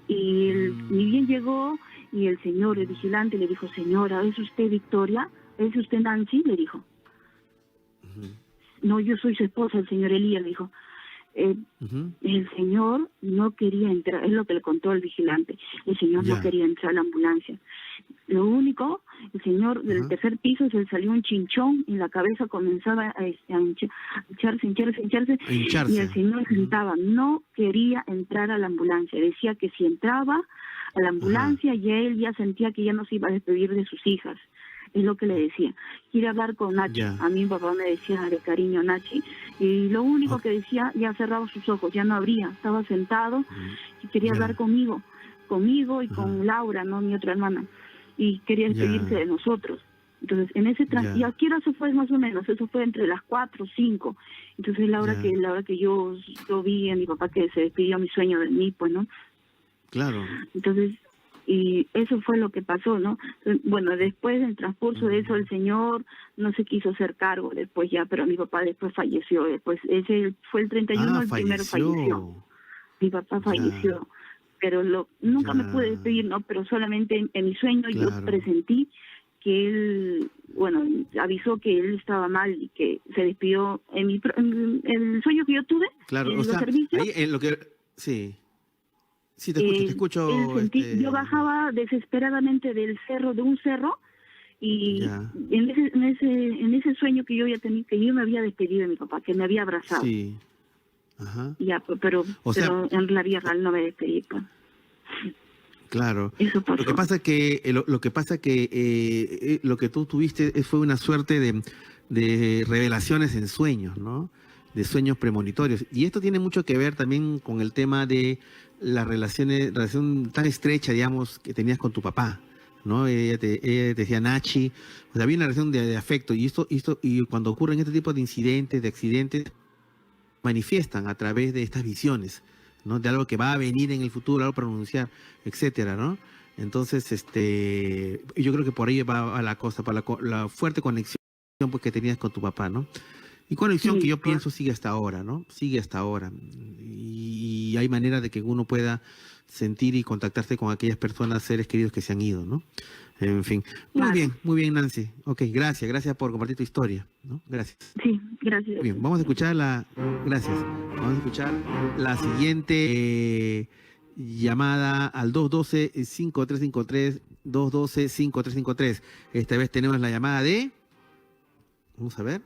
Y ni bien llegó y el señor, el vigilante, le dijo, señora, ¿es usted Victoria? ¿Es usted Nancy? Le dijo. No, yo soy su esposa, el señor Elías, le dijo. El señor no quería entrar, es lo que le contó el vigilante. El señor no quería entrar a la ambulancia. Lo único, el señor del tercer piso se le salió un chinchón y la cabeza comenzaba a hincharse. Y el señor gritaba, no quería entrar a la ambulancia. Decía que si entraba a la ambulancia él ya sentía que ya no se iba a despedir de sus hijas. Es lo que le decía. Quiere hablar con Nachi. A mí mi papá me decía de cariño Nachi. Y lo único que decía, ya cerraba sus ojos, ya no abría. Estaba sentado y quería hablar conmigo y con Laura, no mi otra hermana. Y quería despedirse de nosotros. Entonces, en ese ¿y a qué hora se fue más o menos? Eso fue entre las 4 o 5. Entonces, la hora que yo vi a mi papá que se despidió mi sueño de mí, pues, ¿no? Claro. Entonces, y eso fue lo que pasó, ¿no? Bueno, después, en transcurso de eso, el señor no se quiso hacer cargo después ya, pero mi papá después falleció. Después, ese fue el 31, el primero falleció. Mi papá falleció. Pero nunca me pude despedir, ¿no? Pero solamente en mi sueño yo presentí que él, avisó que él estaba mal y que se despidió en el sueño que yo tuve, en los servicios. Ahí en lo que... Sí. Sí, te escucho. Yo bajaba desesperadamente del cerro, de un cerro, y Ya. en ese sueño que yo ya tenía, que yo me había despedido de mi papá, que me había abrazado. Sí. Ajá. Ya, pero en la vida real no me despedí, pues. Claro. Eso pasó. Lo que pasa que lo que tú tuviste fue una suerte de revelaciones en sueños, ¿no? De sueños premonitorios. Y esto tiene mucho que ver también con el tema de las relación tan estrecha, digamos, que tenías con tu papá, ¿no? Ella te decía Nachi, o sea, había una relación de afecto, y y cuando ocurren este tipo de incidentes, de accidentes, manifiestan a través de estas visiones, ¿no? De algo que va a venir en el futuro, algo para anunciar, etcétera, ¿no? Entonces, yo creo que por ahí va la cosa, para la fuerte conexión, pues, que tenías con tu papá, ¿no? Y conexión Sí, que yo claro. pienso sigue hasta ahora, ¿no? Sigue hasta ahora. Y hay manera de que uno pueda sentir y contactarse con aquellas personas, seres queridos que se han ido, ¿no? En fin. Claro. Muy bien, Nancy. Ok, gracias por compartir tu historia, ¿no? Gracias. Sí, gracias. Muy bien, vamos a escuchar la siguiente llamada al 212-5353, 212-5353. Esta vez tenemos la llamada de... Vamos a ver.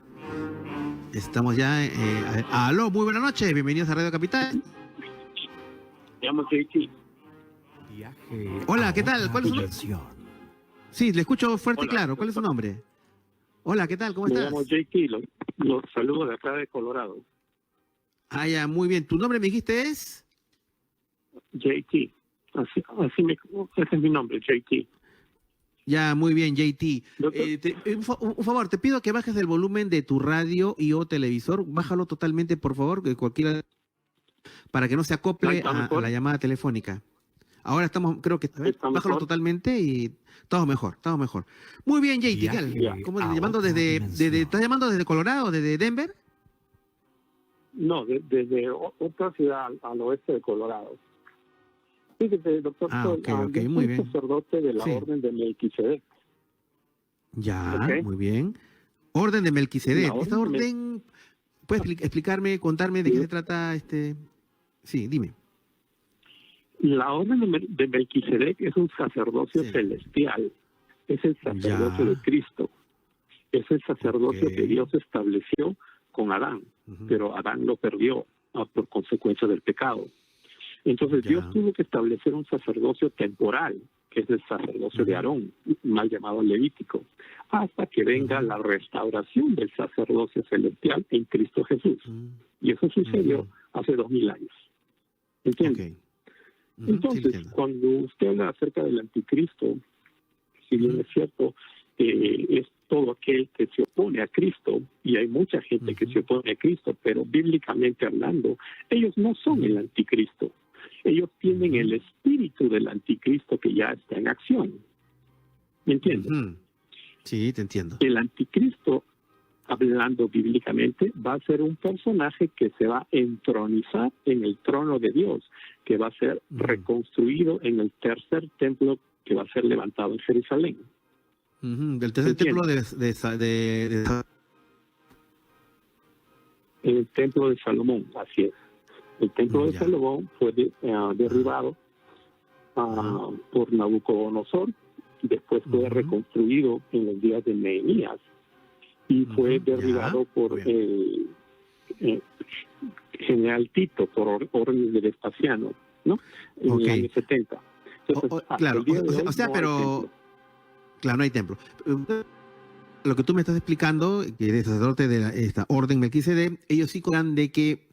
Estamos ya... aló, muy buenas noches, bienvenidos a Radio Capital. Me llamo JT. Viaje Hola, a ¿qué tal? otra ¿Cuál es su nombre? dimensión. Sí, le escucho fuerte y Hola, claro. ¿Cuál es su nombre? Hola, ¿qué tal? ¿Cómo Me estás? llamo JT, los saludo de acá de Colorado. Ah, ya, muy bien. ¿Tu nombre me dijiste es? JT. Ese es mi nombre, JT. Ya, muy bien, JT. Doctor. Un favor, te pido que bajes el volumen de tu radio y o televisor. Bájalo totalmente, por favor, que cualquiera, para que no se acople ¿Está a mejor? la llamada telefónica. Ahora estamos, creo que, a ver, ¿Está bájalo mejor? totalmente y estamos mejor. Muy bien, JT. Viaje ¿Qué tal? ¿Cómo a llamando otra desde, dimensión. estás llamando desde Colorado, desde Denver? No, desde otra ciudad al oeste de Colorado. Fíjate, doctor, Ok, yo muy soy bien. sacerdote de la Sí. Orden de Melquisedec. Ya, Ok. muy bien. Orden de Melquisedec. La Esta orden de orden, ¿puedes explicarme, contarme de Sí. qué se trata Sí, dime. La Orden de Melquisedec es un sacerdocio Sí. celestial. Es el sacerdocio Ya. de Cristo. Es el sacerdocio Ok. que Dios estableció con Adán, Ujú. pero Adán lo perdió por consecuencia del pecado. Entonces Ya. Dios tuvo que establecer un sacerdocio temporal, que es el sacerdocio de Ujú. Aarón, mal llamado levítico, hasta que venga Ujú. la restauración del sacerdocio celestial en Cristo Jesús. Mm, Y eso sucedió Ujú. hace 2000 años. ¿Entiendes? Ok. Ujú, sí, Entonces, entiendo. cuando usted habla acerca del anticristo, si bien Ujú. es cierto, es todo aquel que se opone a Cristo, y hay mucha gente que Ujú. se opone a Cristo, pero bíblicamente hablando, ellos no son Ujú. el anticristo. Ellos tienen Ujú. el espíritu del anticristo que ya está en acción. ¿Me entiendes? Ujú. Sí, te entiendo. El anticristo, hablando bíblicamente, va a ser un personaje que se va a entronizar en el trono de Dios, que va a ser Ujú. reconstruido en el tercer templo que va a ser levantado en Jerusalén. Ujú. Del tercer templo El templo de Salomón, así es. El templo de Ya. Salomón fue derribado por Nabucodonosor, después fue Ujú. reconstruido en los días de Nehemías y fue Ujú, ya, derribado por muy bien. el general Tito, por órdenes de Vespasiano, ¿no? En Ok. el año 70. Entonces, hasta Claro, el día de hoy o sea, no hay pero... templo. Claro, no hay templo. Lo que tú me estás explicando, que eres sacerdote de esta orden Melquisedec, ellos sí cuentan de que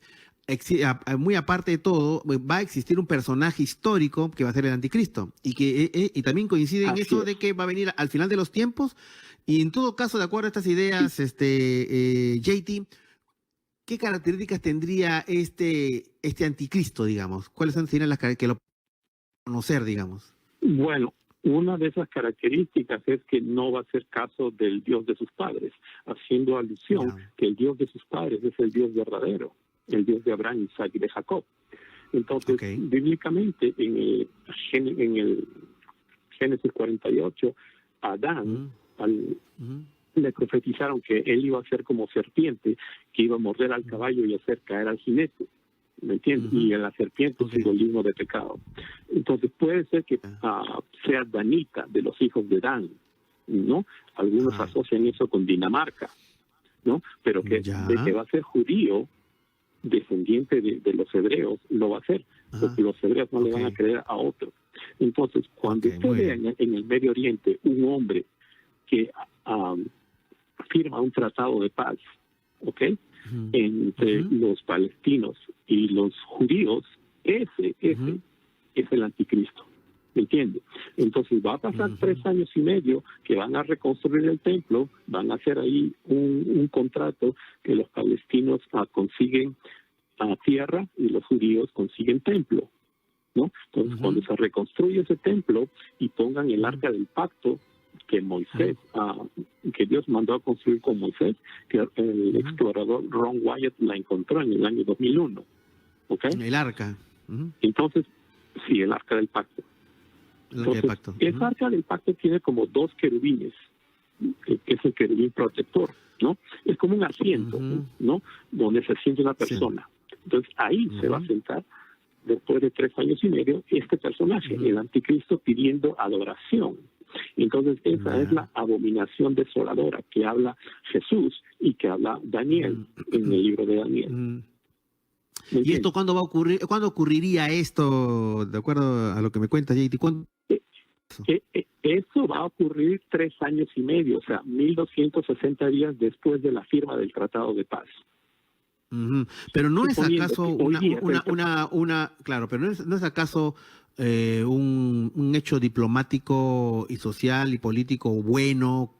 muy aparte de todo, va a existir un personaje histórico que va a ser el anticristo y que y también coincide en Así eso es. de que va a venir al final de los tiempos y en todo caso, de acuerdo a estas ideas, JT, ¿qué características tendría este anticristo, digamos? ¿Cuáles serían las que lo conocer, digamos? Bueno, una de esas características es que no va a ser caso del Dios de sus padres, haciendo alusión Ya. que el Dios de sus padres es el Dios verdadero, el Dios de Abraham, Isaac y de Jacob. Entonces, Ok. bíblicamente, en el Génesis 48, Adán le profetizaron que él iba a ser como serpiente, que iba a morder al caballo y hacer caer al jinete. ¿me entiendes? Y en la serpiente es simbolismo de pecado. Entonces puede ser que sea danita, de los hijos de Dan, ¿no? Algunos asocian eso con Dinamarca, ¿no? Pero que de que va a ser judío, descendiente de los hebreos, lo va a ser, porque los hebreos no le van a creer a otro. Entonces, cuando usted vea en el Medio Oriente un hombre que firma un tratado de paz, ¿ok?, entre los palestinos y los judíos, ese es el anticristo, ¿me entiende? Entonces va a pasar 3 años y medio que van a reconstruir el templo, van a hacer ahí un contrato que los palestinos consiguen tierra y los judíos consiguen templo, ¿no? Entonces cuando se reconstruye ese templo y pongan el arca del pacto que Moisés, que Dios mandó a construir con Moisés, que el explorador Ron Wyatt la encontró en el año 2001, ¿ok? El arca. Entonces, sí, el arca del pacto. Entonces, esa arca del pacto tiene como 2 querubines, que es el querubín protector, ¿no? Es como un asiento, ¿no? Donde se siente una persona. Entonces, ahí se va a sentar, después de 3 años y medio, este personaje, el anticristo, pidiendo adoración. Entonces, esa es la abominación desoladora que habla Jesús y que habla Daniel en el libro de Daniel. ¿Y esto cuándo va a ocurrir? ¿Cuándo ocurriría esto, de acuerdo a lo que me cuenta JT? ¿Cuándo? Eso va a ocurrir 3 años y medio, o sea, 1260 días después de la firma del Tratado de Paz. Pero no es acaso claro, pero no es acaso un hecho diplomático y social y político bueno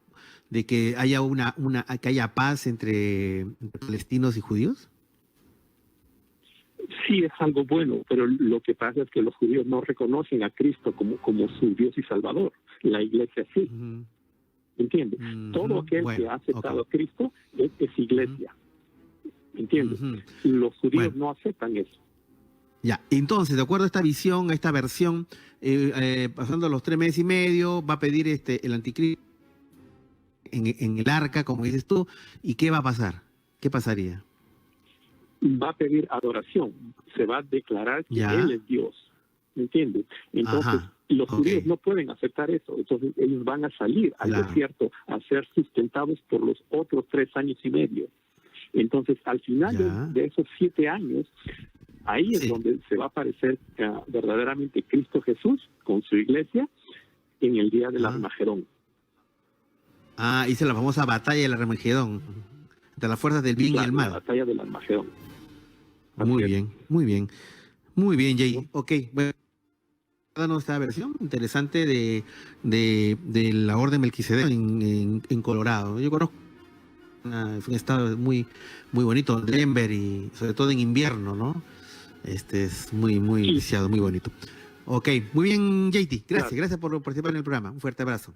de que haya que haya paz entre palestinos y judíos. Sí, es algo bueno, pero lo que pasa es que los judíos no reconocen a Cristo como su Dios y Salvador. La iglesia sí. ¿Entiendes? Todo aquel que ha aceptado a Cristo es iglesia. ¿Entiendes? Los judíos no aceptan eso. Ya, entonces, de acuerdo a esta visión, a esta versión, pasando los 3 meses y medio, va a pedir el anticristo en el arca, como dices tú, ¿y qué va a pasar? ¿Qué pasaría? Va a pedir adoración, se va a declarar que Él es Dios, ¿me entiendes? Entonces, los judíos no pueden aceptar eso, entonces ellos van a salir al desierto a ser sustentados por los otros 3 años y medio. Entonces, al final de esos 7 años, ahí es donde se va a aparecer verdaderamente Cristo Jesús con su iglesia en el día del Armagedón. Hice la famosa batalla del Armagedón, de las fuerzas del bien y el mal. La batalla del Armagedón. Muy bien, Jay. Ok, bueno, danos esta versión interesante de la Orden Melquisedec en Colorado. Yo conozco, es un estado muy bonito, Denver, y sobre todo en invierno, ¿no? Es muy deseado, muy bonito. Ok, muy bien, JT. Gracias por participar en el programa. Un fuerte abrazo.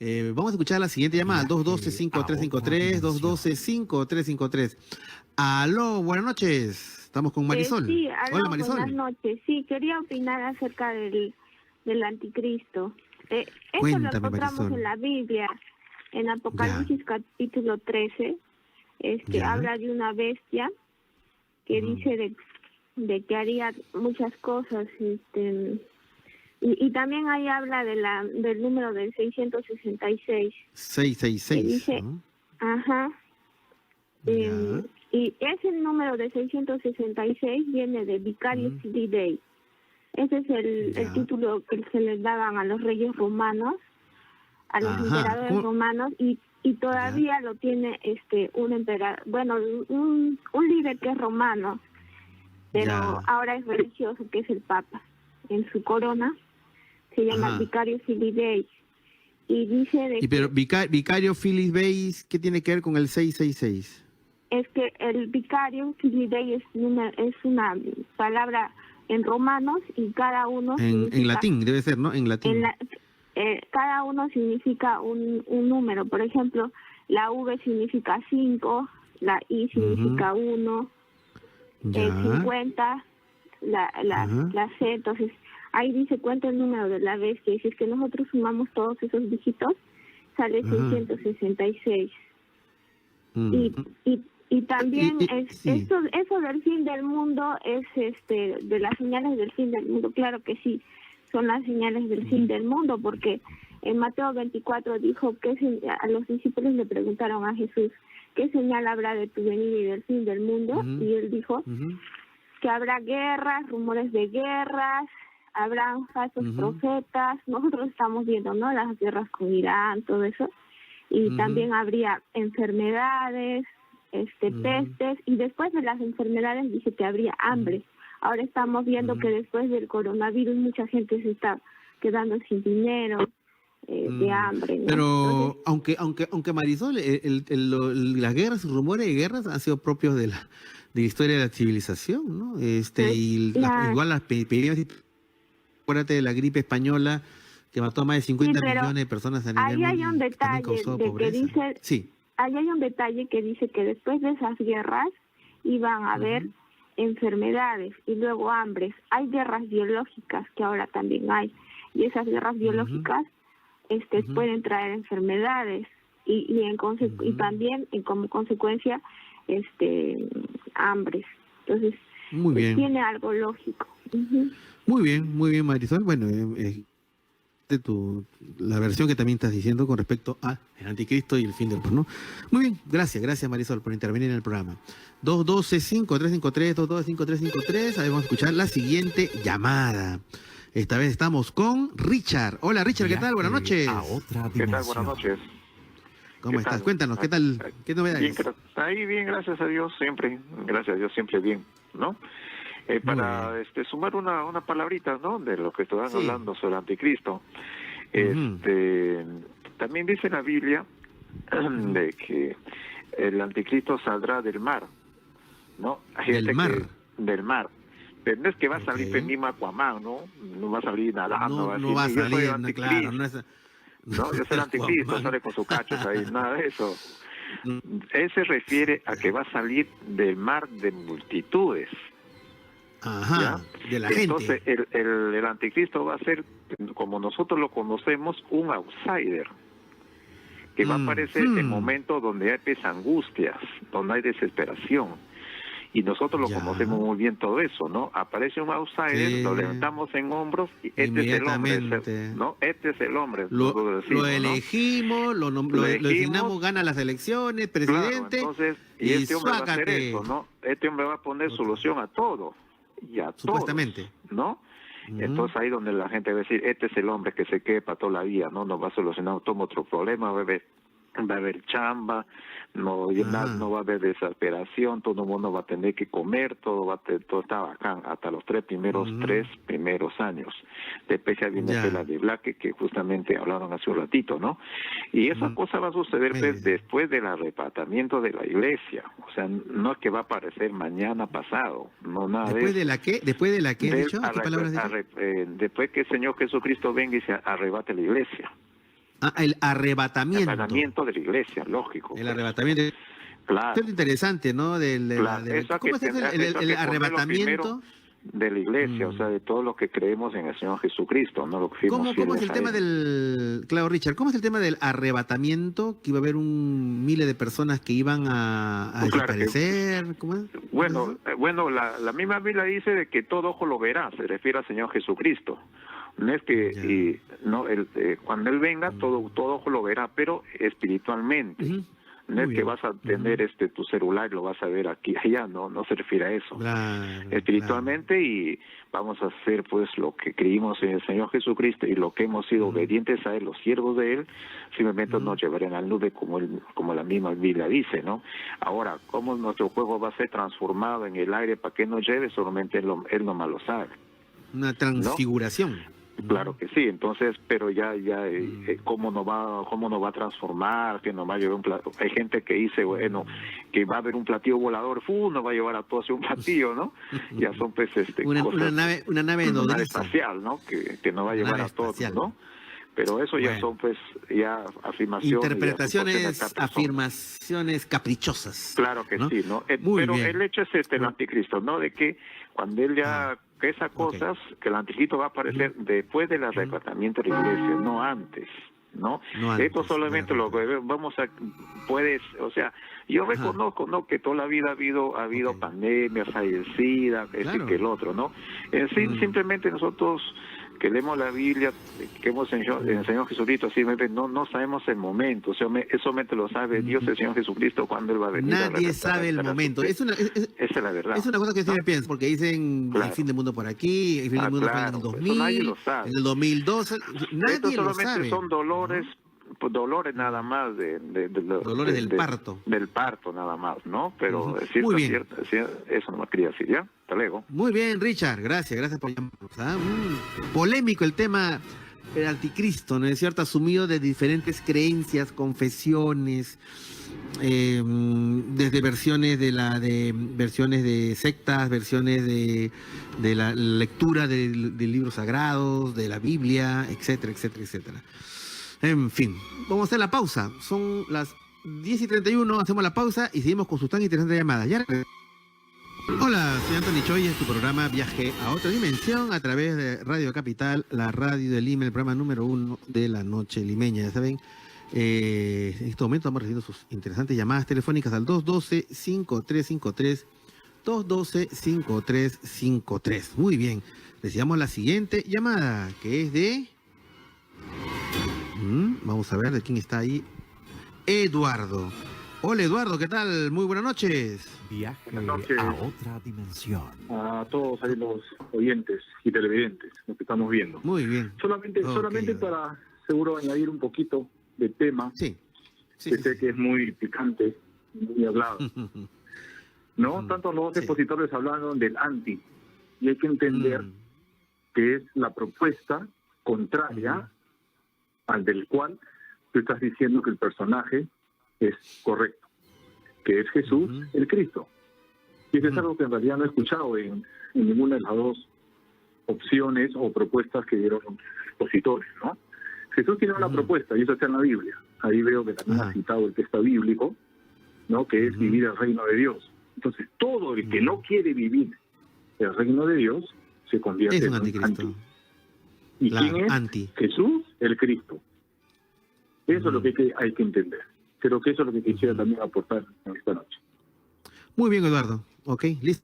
Vamos a escuchar la siguiente llamada, 212-5353, 212-5353. Aló, buenas noches. Estamos con Marisol. Sí, aló, hola, Marisol. Buenas noches. Sí, quería opinar acerca del anticristo. Eso Cuéntame, lo encontramos Marisol. en la Biblia, en Apocalipsis capítulo 13. Habla de una bestia que dice de que haría muchas cosas. Y también ahí habla del número del 666. 666. Dice, ¿no? Y ese número de 666 viene de Vicarious Fidei. Ese es el título que se les daban a los reyes romanos, a los emperadores romanos, y todavía lo tiene un emperador, bueno, un líder que es romano, pero ahora es religioso, que es el Papa. En su corona se llama Vicarious Fidei. Y dice pero Vicario Phyllis Bayes, ¿qué tiene que ver con el 666? Es que el vicario Fidei es una palabra en romanos y cada uno en latín debe ser, ¿no? En latín. Cada uno significa un número. Por ejemplo, la V significa 5, la I significa 1, el 50, la C. Entonces, ahí dice cuánto el número de la bestia. Y si es que nosotros sumamos todos esos dígitos, sale 666. Y también sí. eso del fin del mundo es de las señales del fin del mundo. Claro que sí, son las señales del fin del mundo, porque en Mateo 24 dijo que a los discípulos le preguntaron a Jesús, ¿qué señal habrá de tu venida y del fin del mundo? Y él dijo que habrá guerras, rumores de guerras, habrán falsos profetas. Nosotros estamos viendo, ¿no?, las guerras con Irán, todo eso. Y también habría enfermedades, pestes, y después de las enfermedades dice que habría hambre. Ahora estamos viendo que después del coronavirus mucha gente se está quedando sin dinero, de hambre, ¿no? Pero entonces, aunque Marisol, las guerras, rumores de guerras han sido propios de la historia de la civilización, ¿no? Igual las epidemias, acuérdate de la gripe española que mató a más de 50 millones de personas a nivel mundial. Ahí hay un detalle ahí hay un detalle que dice que después de esas guerras iban a haber enfermedades y luego hambres. Hay guerras biológicas que ahora también hay, y esas guerras biológicas pueden traer enfermedades y también como consecuencia hambres. Entonces tiene algo lógico. Muy bien, Marisol. Bueno, la versión que también estás diciendo con respecto al anticristo y el fin del mundo, ¿no? Muy bien, gracias Marisol por intervenir en el programa. 212-5353, 212-5353. Vamos a escuchar la siguiente llamada. Esta vez estamos con Richard. Hola Richard, ¿qué tal? Buenas noches. ¿Qué tal? Buenas noches. ¿Cómo estás? Cuéntanos, ¿qué tal? ¿Qué novedades? Bien, gracias a Dios, siempre. Gracias a Dios, siempre bien, ¿no? Para sumar una palabrita, ¿no?, de lo que estaban hablando sobre el anticristo. También dice la Biblia de que el anticristo saldrá del mar, ¿no? ¿Del mar? Del mar. Pero no es que va a salir mismo Aquaman, ¿no? No va a salir nadando. No va a salir, claro. No, yo soy el anticristo, sale con sus cachos ahí, nada de eso. Él se refiere a que va a salir del mar de multitudes. Ajá, de la gente. Entonces el anticristo va a ser, como nosotros lo conocemos, un outsider que va a aparecer en momentos donde hay angustias, donde hay desesperación, y nosotros lo conocemos muy bien todo eso, ¿no? Aparece un outsider, lo levantamos en hombros y este es el hombre, ¿no? Este es el hombre. Lo elegimos, lo designamos, gana las elecciones, presidente. Claro, entonces, y este hombre va a hacer eso, ¿no? Este hombre va a poner solución a todo. Y a supuestamente todos, ¿no? Entonces ahí donde la gente va a decir, este es el hombre que se quede para toda la vida, ¿no? Nos va a solucionar todo otro problema, va a haber chamba, no va a haber desesperación, todo el mundo va a tener que comer, todo está bacán, hasta los tres primeros años. Después ya viene la de Black, que justamente hablaron hace un ratito, ¿no? Y esa cosa va a suceder después del arrebatamiento de la iglesia. O sea, no es que va a aparecer mañana pasado, no nada ¿Después de la qué? ¿Después de la qué? ¿Qué palabras después que el Señor Jesucristo venga y se arrebate la iglesia. El arrebatamiento. El arrebatamiento de la iglesia, lógico. El arrebatamiento. Claro. Esto es interesante, ¿no? ¿Cómo es el arrebatamiento? De la iglesia, o sea, de todo lo que creemos en el Señor Jesucristo, ¿no? Lo que ¿Cómo es el tema claro, Richard, cómo es el tema del arrebatamiento? Que iba a haber miles de personas que iban a desaparecer. ¿Cómo es? Bueno, la misma Biblia dice de que todo ojo lo verá, se refiere al Señor Jesucristo. No es que cuando Él venga, todo ojo lo verá, pero espiritualmente. No es que vas a tener tu celular y lo vas a ver aquí allá, no se refiere a eso. Espiritualmente, y vamos a hacer pues lo que creímos en el Señor Jesucristo y lo que hemos sido obedientes a Él, los siervos de Él, simplemente nos llevarán a la nube como la misma Biblia dice, ¿no? Ahora, ¿cómo nuestro cuerpo va a ser transformado en el aire para que nos lleve? Solamente Él nomás lo sabe. Una transfiguración. ¿No? Claro que sí, entonces, pero cómo nos va a transformar, que nos va a llevar un platillo. Hay gente que dice, bueno, que va a haber un platillo volador, nos va a llevar a todos hacia un platillo, ¿no? Ya son pues una nave espacial, ¿no? Que nos va a llevar a todos, ¿no? Pero eso ya son pues afirmaciones, afirmaciones caprichosas. Claro que sí, ¿no? Pero el hecho es el anticristo, ¿no? De que cuando él que esas cosas, que el anticristo va a aparecer después del arrebatamiento de la iglesia, no antes. ¿no? No antes, Esto solamente lo que vamos a, puedes, o sea, yo reconozco, ¿no?, que toda la vida ha habido pandemias, hay el SIDA, Claro. que el otro, ¿no? Simplemente nosotros que leemos la Biblia, que hemos enseñado Jesucristo, simplemente no sabemos el momento, o sea, eso solamente lo sabe Dios, el Señor Jesucristo, cuándo Él va a venir. Nadie sabe el momento. Esa es la verdad. Es una cosa que siempre pienso, porque dicen el fin del mundo por aquí, el fin del mundo fue en el 2000, nadie lo sabe. en el 2012, nadie Estos lo solamente sabe. son dolores, pues, dolores nada más Dolores del parto. Del parto nada más, ¿no? Pero es Muy cierto, bien. eso no me quería decir, ¿ya? Hasta luego. Muy bien, Richard, gracias por llamarnos. Polémico el tema del anticristo, ¿no es cierto? Asumido de diferentes creencias, confesiones, desde versiones versiones de sectas, versiones de la lectura de libros sagrados, de la Biblia, etcétera, etcétera, etcétera. En fin, vamos a hacer la pausa. Son las 10:31, hacemos la pausa y seguimos con sus tan interesantes llamadas. ¿Ya? Hola, soy Anthony Choi, es tu programa Viaje a otra dimensión a través de Radio Capital, la radio de Lima, el programa número 1 de la noche limeña. Ya saben, en este momento estamos recibiendo sus interesantes llamadas telefónicas al 212-5353, 212-5353. Muy bien, recibamos la siguiente llamada, que es de... Vamos a ver de quién está ahí. Eduardo. Hola Eduardo, ¿qué tal? Muy buenas noches. Viaje Buenas noches a otra dimensión. a todos ahí los oyentes y televidentes, los que estamos viendo. Muy bien. Solamente para, seguro, añadir un poquito de tema, Sí. que sé que es muy picante, muy hablado. ¿No? Tanto los expositores hablaron del anti, y hay que entender que es la propuesta contraria al del cual tú estás diciendo que el personaje es correcto, que es Jesús, el Cristo. Y eso es algo que en realidad no he escuchado en ninguna de las dos opciones o propuestas que dieron los expositores, ¿no? Jesús tiene una propuesta, y eso está en la Biblia. Ahí veo que también ha citado el texto bíblico, ¿no?, que es vivir el reino de Dios. Entonces, todo el que no quiere vivir el reino de Dios se convierte Es en un un anticristo. anti. ¿Y Claro, quién es? anti. Jesús, el Cristo. Eso es lo que hay que entender. Creo que eso es lo que quisiera también aportar en esta noche. Muy bien, Eduardo. Ok, listo.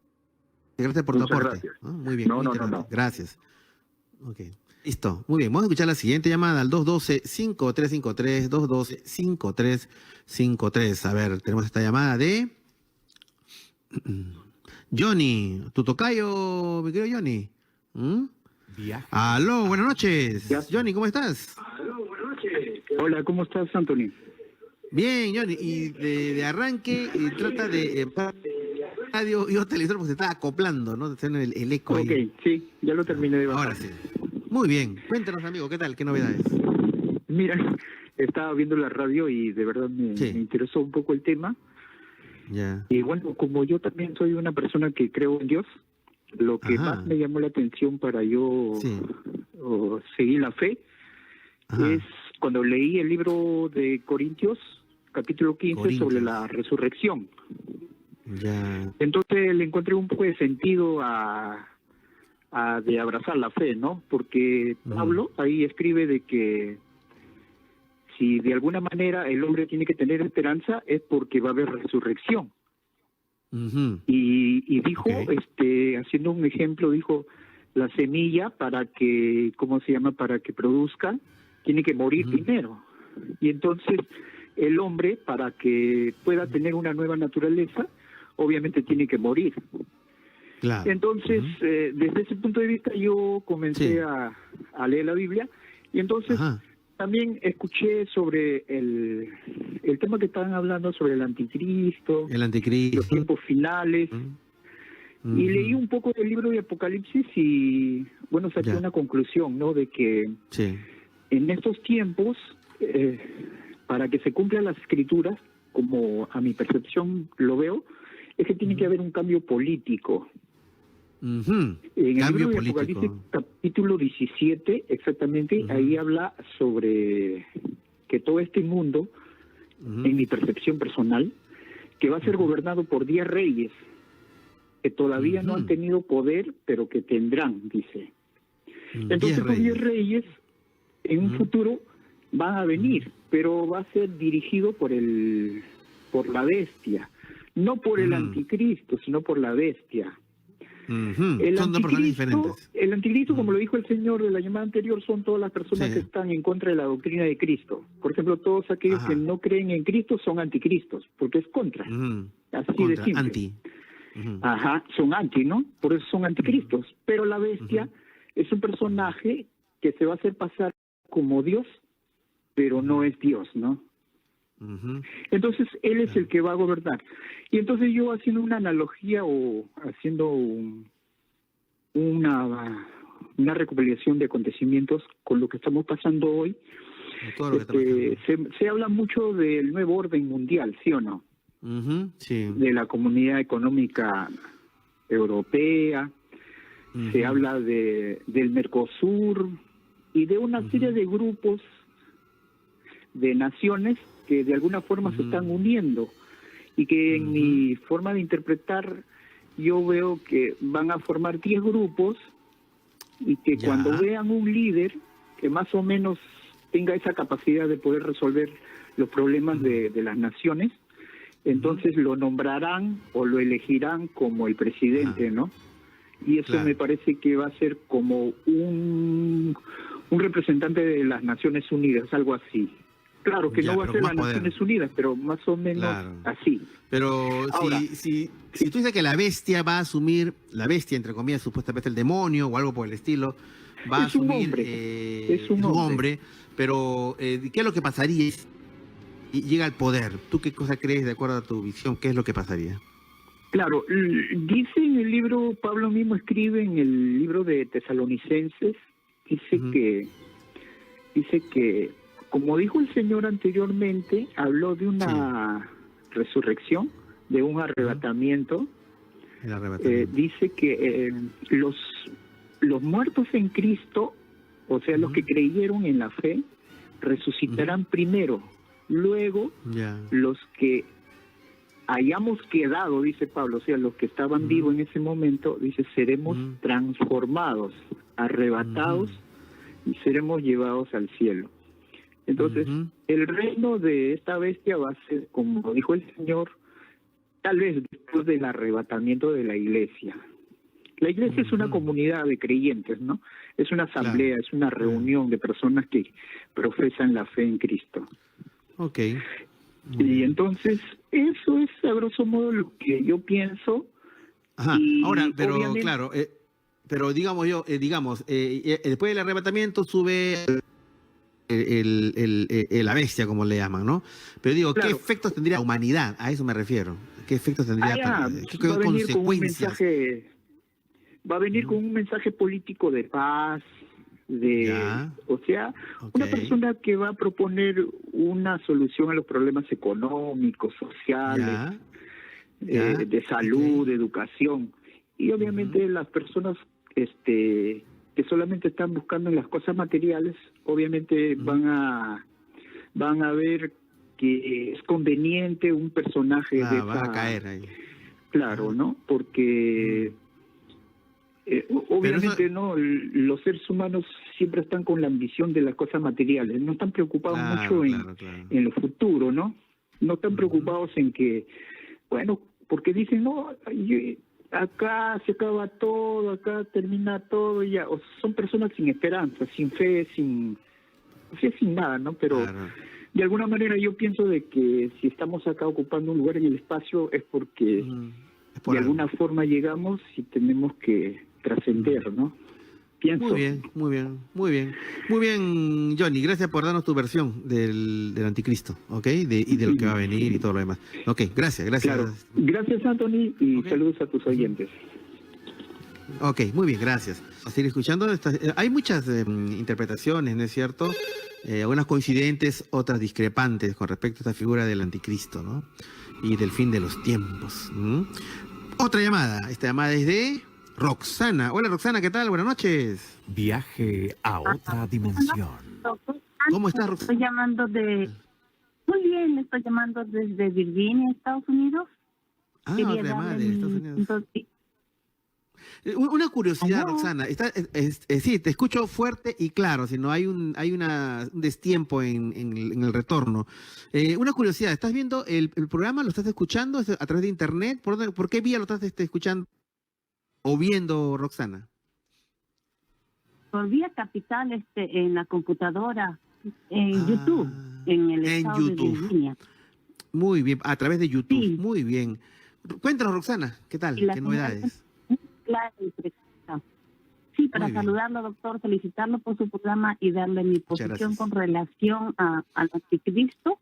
Gracias por tu Muchas aporte. gracias. Muy bien. No, muy no, interesante. no. Gracias. Ok. Listo. Muy bien. Vamos a escuchar la siguiente llamada al 212-5353, 212-5353. A ver, tenemos esta llamada de Johnny, tu tocayo, mi querido Johnny. Viaje. Aló, buenas noches. Ya. Johnny, ¿cómo estás? Hola, ¿cómo estás, Anthony? Bien, Johnny. Y de arranque trata de radio y televisor porque se está acoplando, ¿no? Está en el eco ahí. Ok, sí, ya lo terminé de bajar. Ahora sí. Muy bien. Cuéntanos, amigo, ¿qué tal? ¿Qué novedades? Mira, estaba viendo la radio y de verdad me interesó un poco el tema. Ya. Y bueno, como yo también soy una persona que creo en Dios, lo que más me llamó la atención para yo seguir la fe es cuando leí el libro de Corintios, capítulo 15, sobre la resurrección. Ya. Entonces le encontré un poco de sentido de abrazar la fe, ¿no? Porque Pablo ahí escribe de que si de alguna manera el hombre tiene que tener esperanza es porque va a haber resurrección. Y dijo, haciendo un ejemplo, dijo, la semilla para que, ¿cómo se llama? Para que produzca, tiene que morir primero. Y entonces el hombre, para que pueda tener una nueva naturaleza, obviamente tiene que morir. Claro. Entonces, desde ese punto de vista yo comencé a leer la Biblia y entonces también escuché sobre el tema que estaban hablando sobre el anticristo, los tiempos finales, y leí un poco del libro de Apocalipsis y, bueno, saqué una conclusión, ¿no? De que en estos tiempos, para que se cumplan las escrituras, como a mi percepción lo veo, es que tiene que haber un cambio político. En el libro de Apocalipsis, capítulo 17, exactamente, ahí habla sobre que todo este mundo, en mi percepción personal, que va a ser gobernado por 10 reyes, que todavía no han tenido poder, pero que tendrán, dice. Entonces, los 10 reyes, en un futuro, van a venir, pero va a ser dirigido por la bestia, no por el anticristo, sino por la bestia. Son dos personas diferentes. El anticristo, como lo dijo el señor de la llamada anterior, son todas las personas que están en contra de la doctrina de Cristo. Por ejemplo, todos aquellos que no creen en Cristo son anticristos, porque es contra. Así de simple. Anti. Son anti, ¿no? Por eso son anticristos. Pero la bestia es un personaje que se va a hacer pasar como Dios, pero no es Dios, ¿no? Entonces, él es el que va a gobernar. Y entonces yo, haciendo una analogía o haciendo una recopilación de acontecimientos con lo que estamos pasando hoy, se habla mucho del nuevo orden mundial, ¿sí o no? De la Comunidad Económica Europea, se habla del Mercosur y de una serie de grupos de naciones que de alguna forma se están uniendo y que en mi forma de interpretar yo veo que van a formar 10 grupos y que cuando vean un líder que más o menos tenga esa capacidad de poder resolver los problemas de las naciones, entonces lo nombrarán o lo elegirán como el presidente, ¿no? Y eso me parece que va a ser como un representante de las Naciones Unidas, algo así. Claro que no va a ser las Naciones Unidas, pero más o menos así. Pero ahora, si tú dices que la bestia va a asumir, la bestia, entre comillas, supuestamente el demonio o algo por el estilo, va a asumir... Es un hombre. Pero, ¿qué es lo que pasaría si llega al poder? ¿Tú qué cosa crees, de acuerdo a tu visión, qué es lo que pasaría? Claro, dice en el libro, Pablo mismo escribe en el libro de Tesalonicenses, dice que como dijo el Señor anteriormente, habló de una resurrección, de un arrebatamiento. Dice que los muertos en Cristo, o sea, los que creyeron en la fe, resucitarán primero. Luego, los que hayamos quedado, dice Pablo, o sea, los que estaban vivos en ese momento, dice, seremos transformados, arrebatados y seremos llevados al cielo. Entonces, el reino de esta bestia va a ser, como dijo el Señor, tal vez después del arrebatamiento de la iglesia. La iglesia es una comunidad de creyentes, ¿no? Es una asamblea, es una reunión de personas que profesan la fe en Cristo. Y entonces, eso es a grosso modo lo que yo pienso. Ahora, pero claro, pero digamos después del arrebatamiento sube la bestia, como le llaman, ¿no? Pero digo, ¿qué efectos tendría la humanidad? A eso me refiero. ¿Qué efectos tendría? ¿Qué consecuencias? Va a venir con un mensaje político de paz, o sea, una persona que va a proponer una solución a los problemas económicos, sociales, de salud, de educación. Y obviamente las personas que solamente están buscando en las cosas materiales, obviamente van a ver que es conveniente un personaje de va a caer ahí. Claro, ¿no? Porque obviamente los seres humanos siempre están con la ambición de las cosas materiales, no están preocupados mucho en lo futuro, ¿no? No están preocupados en que, bueno, porque dicen, no, acá se acaba todo, acá termina todo, ya. O son personas sin esperanza, sin fe, sin nada, ¿no? Pero de alguna manera yo pienso de que si estamos acá ocupando un lugar en el espacio es porque de alguna forma llegamos y tenemos que trascender, ¿no? Pienso. Muy bien, Johnny, gracias por darnos tu versión del anticristo, ¿ok? Y de lo que va a venir y todo lo demás. Ok, gracias. Claro. Gracias, Anthony, y saludos a tus oyentes. Ok, muy bien, gracias. A seguir escuchando. Hay muchas interpretaciones, ¿no es cierto? Algunas coincidentes, otras discrepantes con respecto a esta figura del anticristo, ¿no? Y del fin de los tiempos. Otra llamada. Esta llamada es de Roxana. Hola, Roxana, ¿qué tal? Buenas noches. Viaje a otra dimensión. ¿Cómo estás, Roxana? Estoy llamando Muy bien, estoy llamando desde Virginia, Estados Unidos. Otra llamada de Estados Unidos. Una curiosidad, ¿Aló? Roxana. Sí, te escucho fuerte y claro, si no hay un destiempo en el retorno. Una curiosidad, ¿estás viendo el programa? ¿Lo estás escuchando a través de internet? ¿Por qué vía lo estás escuchando o viendo, Roxana? Por vía capital, en la computadora, en YouTube, en el estado de YouTube. Virginia. Muy bien, a través de YouTube. Sí. Muy bien. Cuéntanos, Roxana, ¿qué tal? Y la ¿Qué señal novedades? es clara y precisa. Sí, para Muy bien. saludarlo, doctor, felicitarlo por su programa y darle mi posición gracias. con relación al anticristo.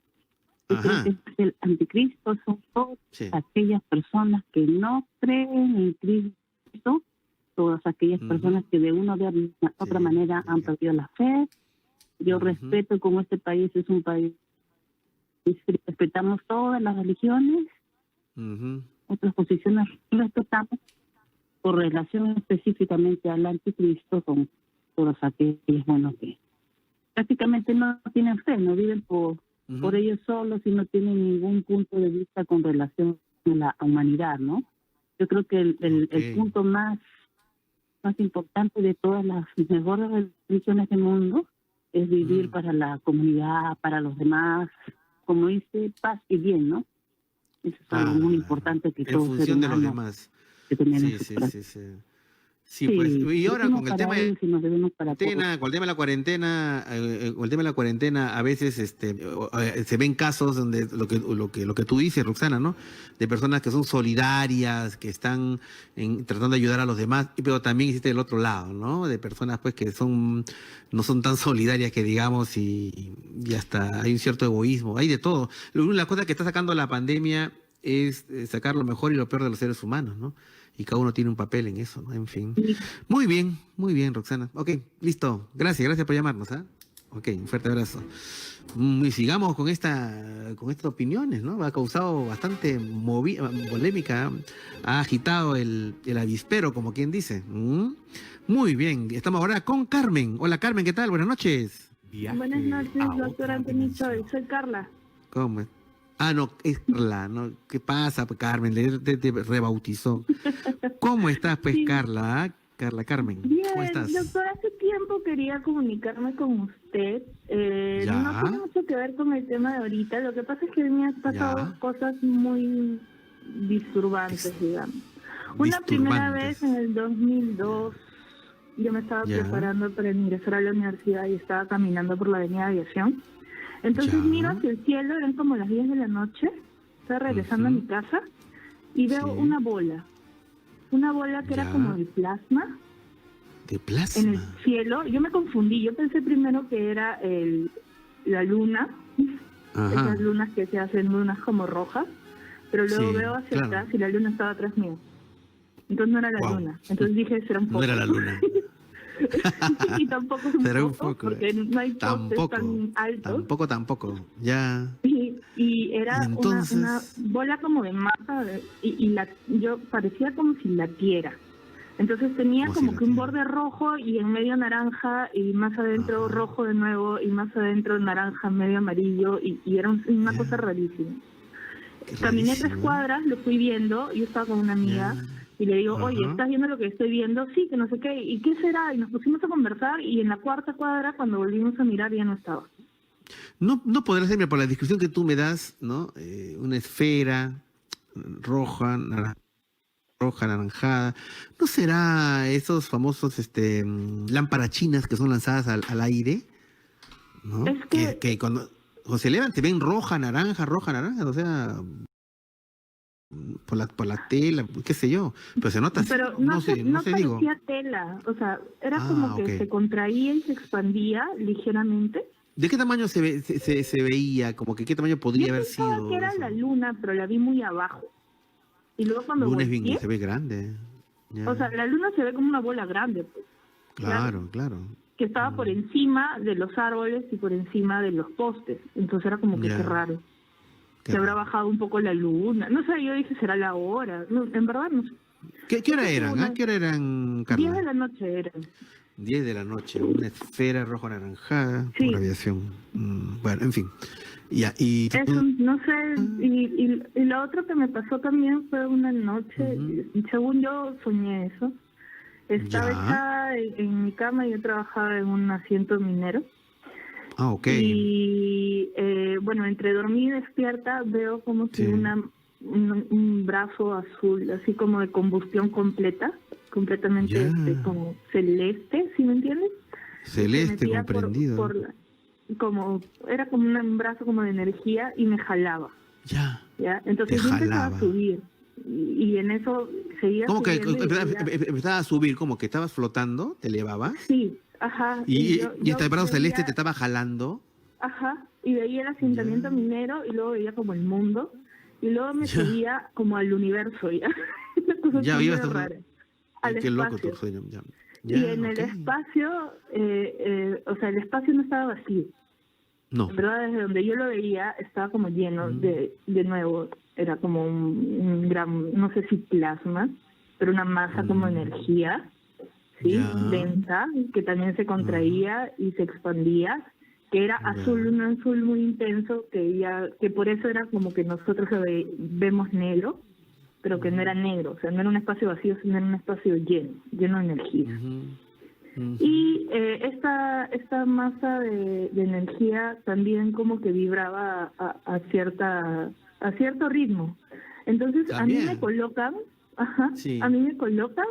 Yo creo Ajá. que el anticristo son todas Sí. aquellas personas que no creen en Cristo, todas aquellas Ujú. personas que de una u otra manera han perdido la fe. Yo Ujú. respeto como este país es un país, respetamos todas las religiones, Ujú. otras posiciones respetamos. Por relación específicamente al anticristo, son todos aquellos, bueno, que prácticamente no tienen fe, no viven por ellos solos y no tienen ningún punto de vista con relación a la humanidad, ¿no? Yo creo que el punto más importante de todas las mejores religiones del mundo es vivir para la comunidad, para los demás, como dice, paz y bien, ¿no? Eso es algo muy importante que En todo ser función de los humano demás. que tener en Sí, su sí, corazón. sí, sí. Sí, pues, y ahora con el tema de nos debemos para todos. con el tema de la cuarentena, a veces se ven casos donde lo que tú dices, Roxana, ¿no? De personas que son solidarias, que están tratando de ayudar a los demás, pero también existe el otro lado, ¿no? De personas pues que no son tan solidarias que digamos y hasta hay un cierto egoísmo, hay de todo. La cosa que está sacando la pandemia es sacar lo mejor y lo peor de los seres humanos, ¿no? Y cada uno tiene un papel en eso, ¿no? En fin. Muy bien, Roxana. Ok, listo. Gracias por llamarnos, ¿ah? Ok, un fuerte abrazo. Y sigamos con estas opiniones, ¿no? Ha causado bastante polémica, ha agitado el avispero, como quien dice. Muy bien, estamos ahora con Carmen. Hola, Carmen, ¿qué tal? Buenas noches. Buenas noches, doctor Antonito. Soy Carla. ¿Cómo es? Ah, no, es Carla, ¿no? ¿Qué pasa, pues, Carmen? Te rebautizó. ¿Cómo estás, pues, Sí. Carla? Carla, Carmen, Bien, ¿cómo estás? doctor, hace tiempo quería comunicarme con usted. Ya. No tiene mucho que ver con el tema de ahorita. Lo que pasa es que me han pasado cosas muy disturbantes, digamos. Una primera vez en el 2002, yo me estaba preparando para ingresar a la universidad y estaba caminando por la avenida Aviación. Entonces miro hacia el cielo, eran como las 10 de la noche, estaba regresando a mi casa y veo una bola que era como de plasma. ¿De plasma? En el cielo. Yo me confundí, yo pensé primero que era la luna, esas lunas que se hacen lunas como rojas, pero luego veo hacia atrás y la luna estaba atrás mío. Entonces no era la luna. Entonces dije, será un poco. No era la luna. Y tampoco es un poco, porque no hay postes tan altos. Tampoco. Ya. Y era entonces... una bola como de masa yo parecía como si latiera. Entonces tenía como que un borde rojo y en medio naranja y más adentro rojo de nuevo y más adentro naranja, medio amarillo y era una cosa rarísima. Caminé 3 cuadras, lo fui viendo, yo estaba con una amiga y le digo, oye, ¿estás viendo lo que estoy viendo? Sí, que no sé qué, ¿y qué será? Y nos pusimos a conversar y en la 4ª cuadra, cuando volvimos a mirar, ya no estaba. No podrá ser, por la descripción que tú me das, ¿no? Una esfera roja, anaranjada. ¿No será esos famosos lámparas chinas que son lanzadas al aire? ¿No? Es que cuando se elevan te ven roja, naranja, o sea, por la tela, qué sé yo, pero se nota. Pero no parecía tela, o sea, era como que se contraía y se expandía ligeramente. ¿De qué tamaño se veía? Como que qué tamaño podría haber sido. Yo pensaba que era la luna, pero la vi muy abajo. Y luego cuando volteé, se ve grande. Ya. O sea, la luna se ve como una bola grande, pues. Claro. Que estaba por encima de los árboles y por encima de los postes. Entonces era como que qué raro. Se habrá bajado un poco la luna. No sé, yo dije, será la hora. No, en verdad no sé. ¿Qué hora eran? ¿Qué hora eran, Carla? 10 de la noche eran. 10 de la noche, una esfera rojo anaranjada por aviación. Bueno, en fin. Eso, no sé. Y lo otro que me pasó también fue una noche, según yo soñé eso, Estaba echada en mi cama y yo trabajaba en un asiento minero. Ah, ok. Y bueno, entre dormir y despierta veo como si un brazo azul, así como de combustión completa, completamente como celeste, ¿sí me entiendes? Celeste, comprendido. Era como un brazo como de energía y me jalaba. ¿Ya? Entonces yo empezaba a subir. Y en eso seguía ¿Cómo que subiendo empezaba a subir? ¿Como que estabas flotando? ¿Te elevabas? Sí, ajá. ¿Y este brazo veía, celeste te estaba jalando? Ajá, y veía el asentamiento minero y luego veía como el mundo y luego me subía como al universo ya. Ya, ibas rara. Al qué loco espacio. tu sueño. Y en el espacio, o sea, el espacio no estaba vacío. No. En verdad, desde donde yo lo veía, estaba como lleno de nuevo, era como un gran, no sé si plasma, pero una masa como energía, ¿sí? Densa, que también se contraía y se expandía, que era azul, un azul muy intenso, que por eso era como que nosotros lo vemos negro, pero que no era negro, o sea, no era un espacio vacío, sino era un espacio lleno de energía. Y esta masa de energía también como que vibraba a cierto ritmo. Entonces ¿también? A mí me colocan,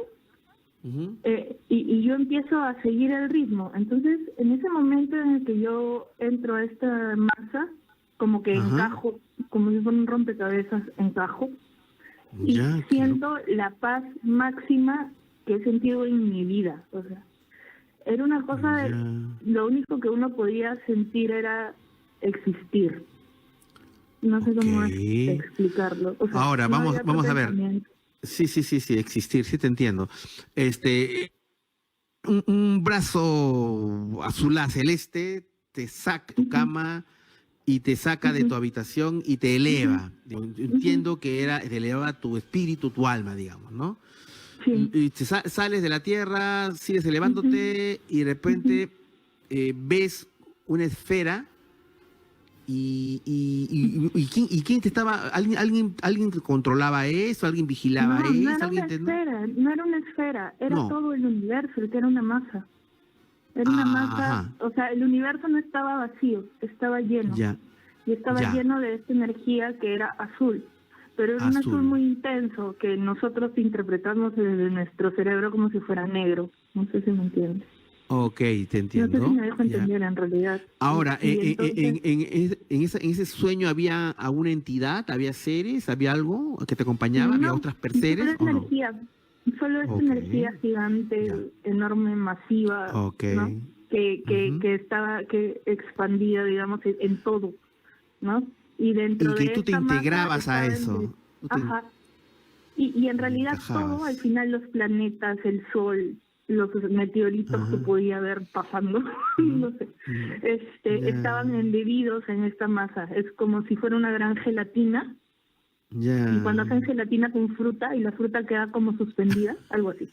y yo empiezo a seguir el ritmo. Entonces en ese momento en el que yo entro a esta masa, como que encajo, como si fuera un rompecabezas, encajo, y siento la paz máxima que he sentido en mi vida, o sea. Era una cosa de... Lo único que uno podía sentir era existir. No sé cómo explicarlo. O sea, ahora, no vamos a ver. Sí, existir, sí te entiendo. Un brazo azul celeste te saca tu cama y te saca de tu habitación y te eleva. Entiendo que te eleva tu espíritu, tu alma, digamos, ¿no? Y te sales de la tierra, sigues elevándote y de repente ves una esfera y ¿quién te estaba? ¿Alguien controlaba eso? ¿Alguien vigilaba eso? No era una esfera, era todo el universo, que era una masa. Era una masa, o sea, el universo no estaba vacío, estaba lleno. Y estaba lleno de esta energía que era azul. Pero era un azul muy intenso que nosotros interpretamos desde nuestro cerebro como si fuera negro. No sé si me entiendes. Ok, te entiendo. No sé si me dejo entender en realidad. Ahora, en ese sueño había alguna entidad, había seres, había algo que te acompañaba, había otras seres. Solo energía, solo esta energía gigante, enorme, masiva, ¿no? que expandía, digamos, en todo, ¿no? Y dentro que de tú te integrabas a eso. Y en realidad todo, al final los planetas, el sol, los meteoritos que podía ver pasando, no sé, estaban embebidos en esta masa. Es como si fuera una gran gelatina. Y cuando hacen gelatina con fruta y la fruta queda como suspendida, algo así.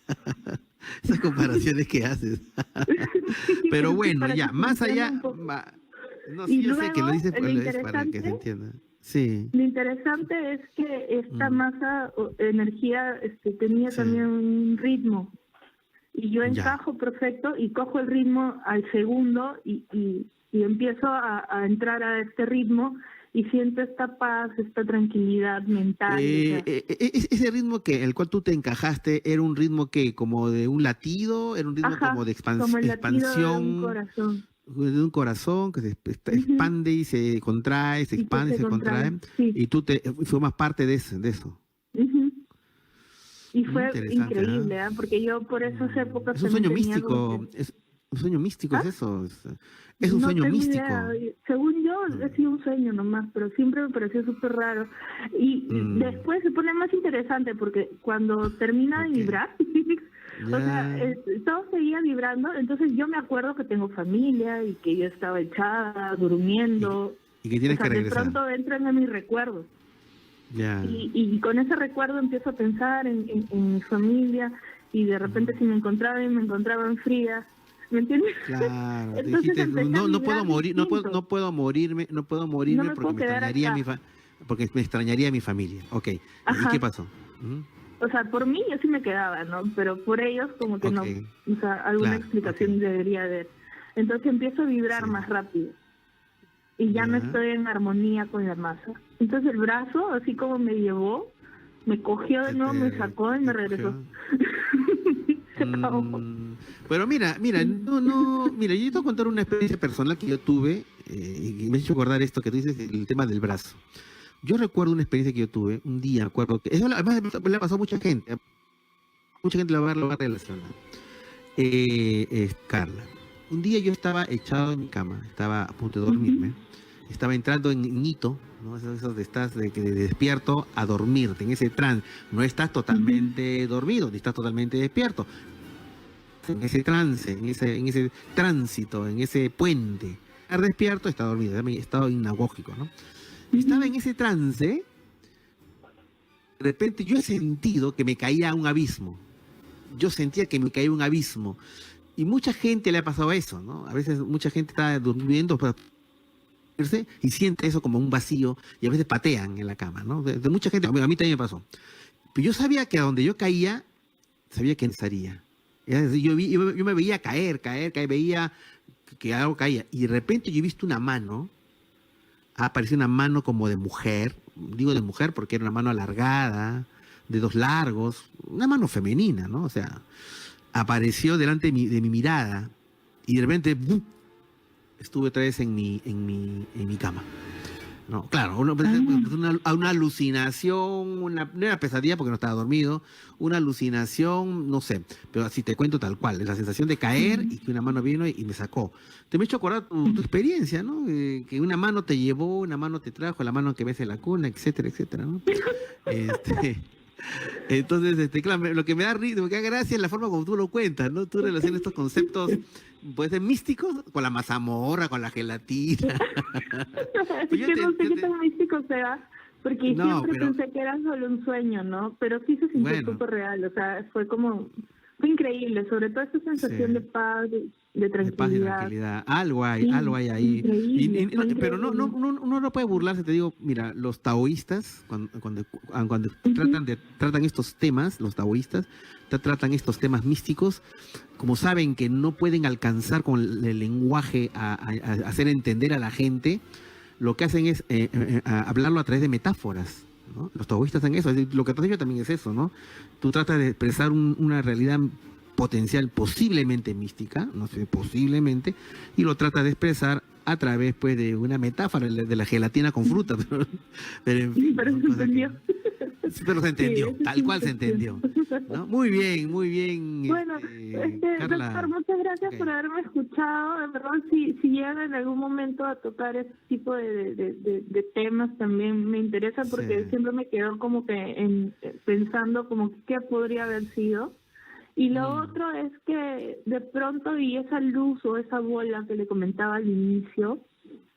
Esas comparaciones que haces. Pero bueno, más allá... No, sí, yo sé que lo dices para que se entienda. Sí. Lo interesante es que esta masa energía tenía también un ritmo. Y yo encajo perfecto y cojo el ritmo al segundo y empiezo a entrar a este ritmo y siento esta paz, esta tranquilidad mental. Ese ritmo el cual tú te encajaste, ¿era un ritmo que como de un latido? ¿Era un ritmo como de como el expansión? De un corazón. De un corazón que se expande y se contrae, se expande y se contrae. Y tú formas parte de eso. Y fue increíble, porque yo por esas épocas... Es un sueño místico. Es un sueño místico, es eso. Es un sueño místico. Según yo, ha sido un sueño nomás, pero siempre me pareció súper raro. Y después se pone más interesante, porque cuando termina de vibrar... O sea, todo seguía vibrando, entonces yo me acuerdo que tengo familia y que yo estaba echada, durmiendo. Y que tienes que regresar. De pronto entran en mis recuerdos. Y con ese recuerdo empiezo a pensar en mi familia y de repente si me encontraban fría. ¿Me entiendes? Claro. Entonces, no puedo morir, no puedo morirme porque me extrañaría mi familia. Ok. ¿Y qué pasó? O sea, por mí yo sí me quedaba, ¿no? Pero por ellos como que no, o sea, alguna explicación debería haber. Entonces empiezo a vibrar más rápido y ya no estoy en armonía con la masa. Entonces el brazo, así como me llevó, me cogió de nuevo, me sacó y me regresó. Se acabó. Pero mira, mira, yo te voy a contar una experiencia personal que yo tuve y me ha hecho acordar esto que tú dices, el tema del brazo. Yo recuerdo una experiencia que yo tuve, un día, acuerdo que, eso además le ha pasado a mucha gente lo va a relacionar. Carla, un día yo estaba echado en mi cama, estaba a punto de dormirme, estaba entrando en hito, ¿no? Eso de estás de despierto a dormirte, en ese trance, no estás totalmente dormido, ni estás totalmente despierto, en ese trance, en ese tránsito, en ese puente, estar despierto, está dormido, estado hipnagógico, ¿no? Estaba en ese trance, de repente yo he sentido que me caía a un abismo. Yo sentía que me caía a un abismo. Y mucha gente le ha pasado eso, ¿no? A veces mucha gente está durmiendo y siente eso como un vacío y a veces patean en la cama, ¿no? De mucha gente, a mí también me pasó. Pero yo sabía que a donde yo caía, sabía que estaría. Yo me veía caer, veía que algo caía. Y de repente yo he visto una mano. Apareció una mano como de mujer, digo de mujer porque era una mano alargada, dedos largos, una mano femenina, ¿no? O sea, apareció delante de mi mirada y de repente ¡bum!, estuve otra vez en mi cama. No, claro, una alucinación, no era pesadilla porque no estaba dormido, una alucinación, no sé, pero así te cuento tal cual, la sensación de caer y que una mano vino y me sacó. Te me he hecho acordar tu experiencia, ¿no? Que una mano te llevó, una mano te trajo, la mano que ves en la cuna, etcétera, etcétera, ¿no? Entonces, claro, lo que me da gracia es la forma como tú lo cuentas, ¿no? Tú relacionas estos conceptos, puede ser místicos, con la mazamorra, con la gelatina. Es que no sé qué tan místico sea, porque siempre pensé que era solo un sueño, ¿no? Pero sí se sintió súper real, o sea, fue increíble, sobre todo esa sensación de paz, de tranquilidad. De paz y tranquilidad. Algo hay ahí. Pero uno no puede burlarse, te digo, mira, los taoístas, cuando tratan estos temas, los taoístas, tratan estos temas místicos, como saben que no pueden alcanzar con el lenguaje a hacer entender a la gente, lo que hacen es hablarlo a través de metáforas, ¿no? Los taoístas hacen eso, es decir, lo que tú has dicho también es eso, ¿no? Tú tratas de expresar una realidad potencial posiblemente mística, no sé, posiblemente, y lo tratas de expresar a través, pues, de una metáfora de la gelatina con fruta. Pero en fin, pero se entendió. Pero se entendió, tal cual se entendió, ¿no? Muy bien, muy bien. Bueno, Carla, doctor, muchas gracias por haberme escuchado. De verdad, si llegan en algún momento a tocar ese tipo de temas, también me interesa, porque siempre me quedo como que pensando como que qué podría haber sido. Y lo otro es que de pronto vi esa luz o esa bola que le comentaba al inicio.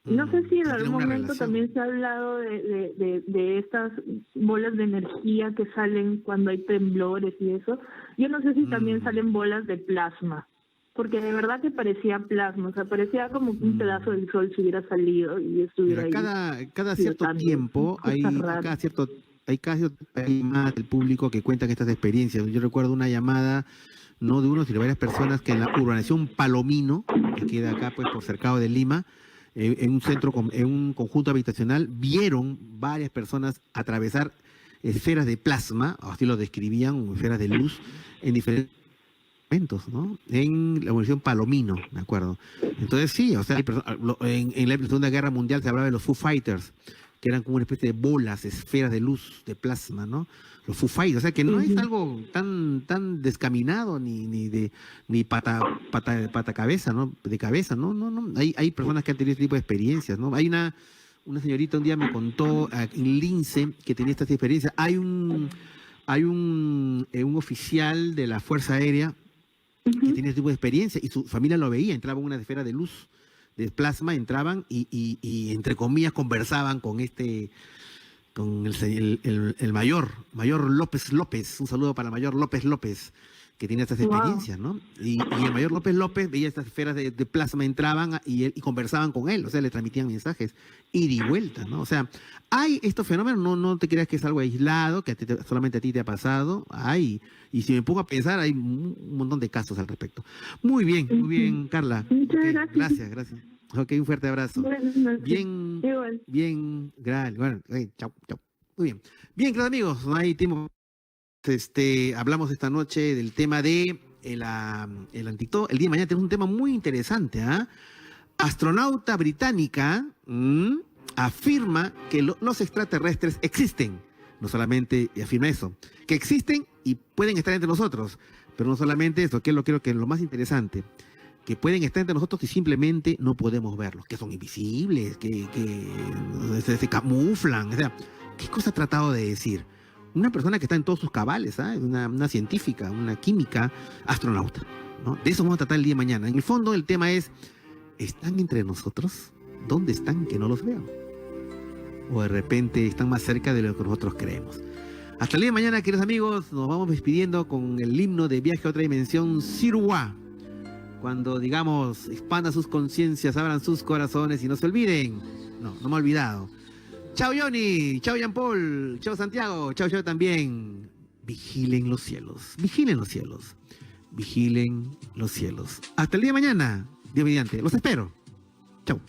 No sé si en algún momento también se ha hablado de estas bolas de energía que salen cuando hay temblores y eso. Yo no sé si también salen bolas de plasma, porque de verdad que parecía plasma, o sea, parecía como que un pedazo del sol se hubiera salido y estuviera ahí. Cada cierto tiempo hay llamadas del público que cuentan estas experiencias. Yo recuerdo una llamada, no de uno, sino de varias personas que en la urbanización Palomino, que queda acá pues por cercado de Lima, en un conjunto habitacional, vieron varias personas atravesar esferas de plasma, así lo describían, esferas de luz, en diferentes momentos, ¿no? En la urbanización Palomino, me acuerdo. Entonces sí, o sea, en la Segunda Guerra Mundial se hablaba de los Foo Fighters, que eran como una especie de bolas, esferas de luz, de plasma, ¿no? Los Foo Fighters, o sea que no es algo tan descaminado ni pata cabeza, ¿no? De cabeza, no. Hay personas que han tenido este tipo de experiencias, ¿no? Hay una señorita un día me contó en Lince que tenía estas experiencias. Hay un oficial de la Fuerza Aérea que tiene este tipo de experiencia y su familia lo veía, entraba en una esfera de luz, de plasma, entraban y entre comillas conversaban con el mayor López, un saludo para el mayor López, que tiene estas experiencias, ¿no? Y el mayor López López veía estas esferas de plasma, entraban y conversaban con él, o sea, le transmitían mensajes, ida y vuelta, ¿no? O sea, hay estos fenómenos, no te creas que es algo aislado, que solamente a ti te ha pasado, hay, y si me pongo a pensar, hay un montón de casos al respecto. Muy bien, Carla. Muchas gracias. Gracias. Ok, un fuerte abrazo. Bien, bueno, chao. Muy bien. Bien, queridos amigos, no hay tiempo. Hablamos esta noche del tema de el anticito. El día de mañana tenemos un tema muy interesante. Astronauta británica afirma que los extraterrestres existen. No solamente afirma eso, que existen y pueden estar entre nosotros. Pero no solamente eso, que es creo que es lo más interesante, que pueden estar entre nosotros y simplemente no podemos verlos, que son invisibles, que se camuflan. O sea, ¿qué cosa ha tratado de decir? Una persona que está en todos sus cabales, una científica, una química, astronauta, ¿no? De eso vamos a tratar el día de mañana. En el fondo el tema es, ¿están entre nosotros? ¿Dónde están que no los veo? O de repente están más cerca de lo que nosotros creemos. Hasta el día de mañana, queridos amigos, nos vamos despidiendo con el himno de Viaje a otra dimensión, Siruá. Cuando, digamos, expandan sus conciencias, abran sus corazones y no se olviden. No me he olvidado. Chao Johnny, chao Jean Paul, chao Santiago, chao también. Vigilen los cielos, vigilen los cielos, vigilen los cielos. Hasta el día de mañana, Dios mediante, los espero. Chao.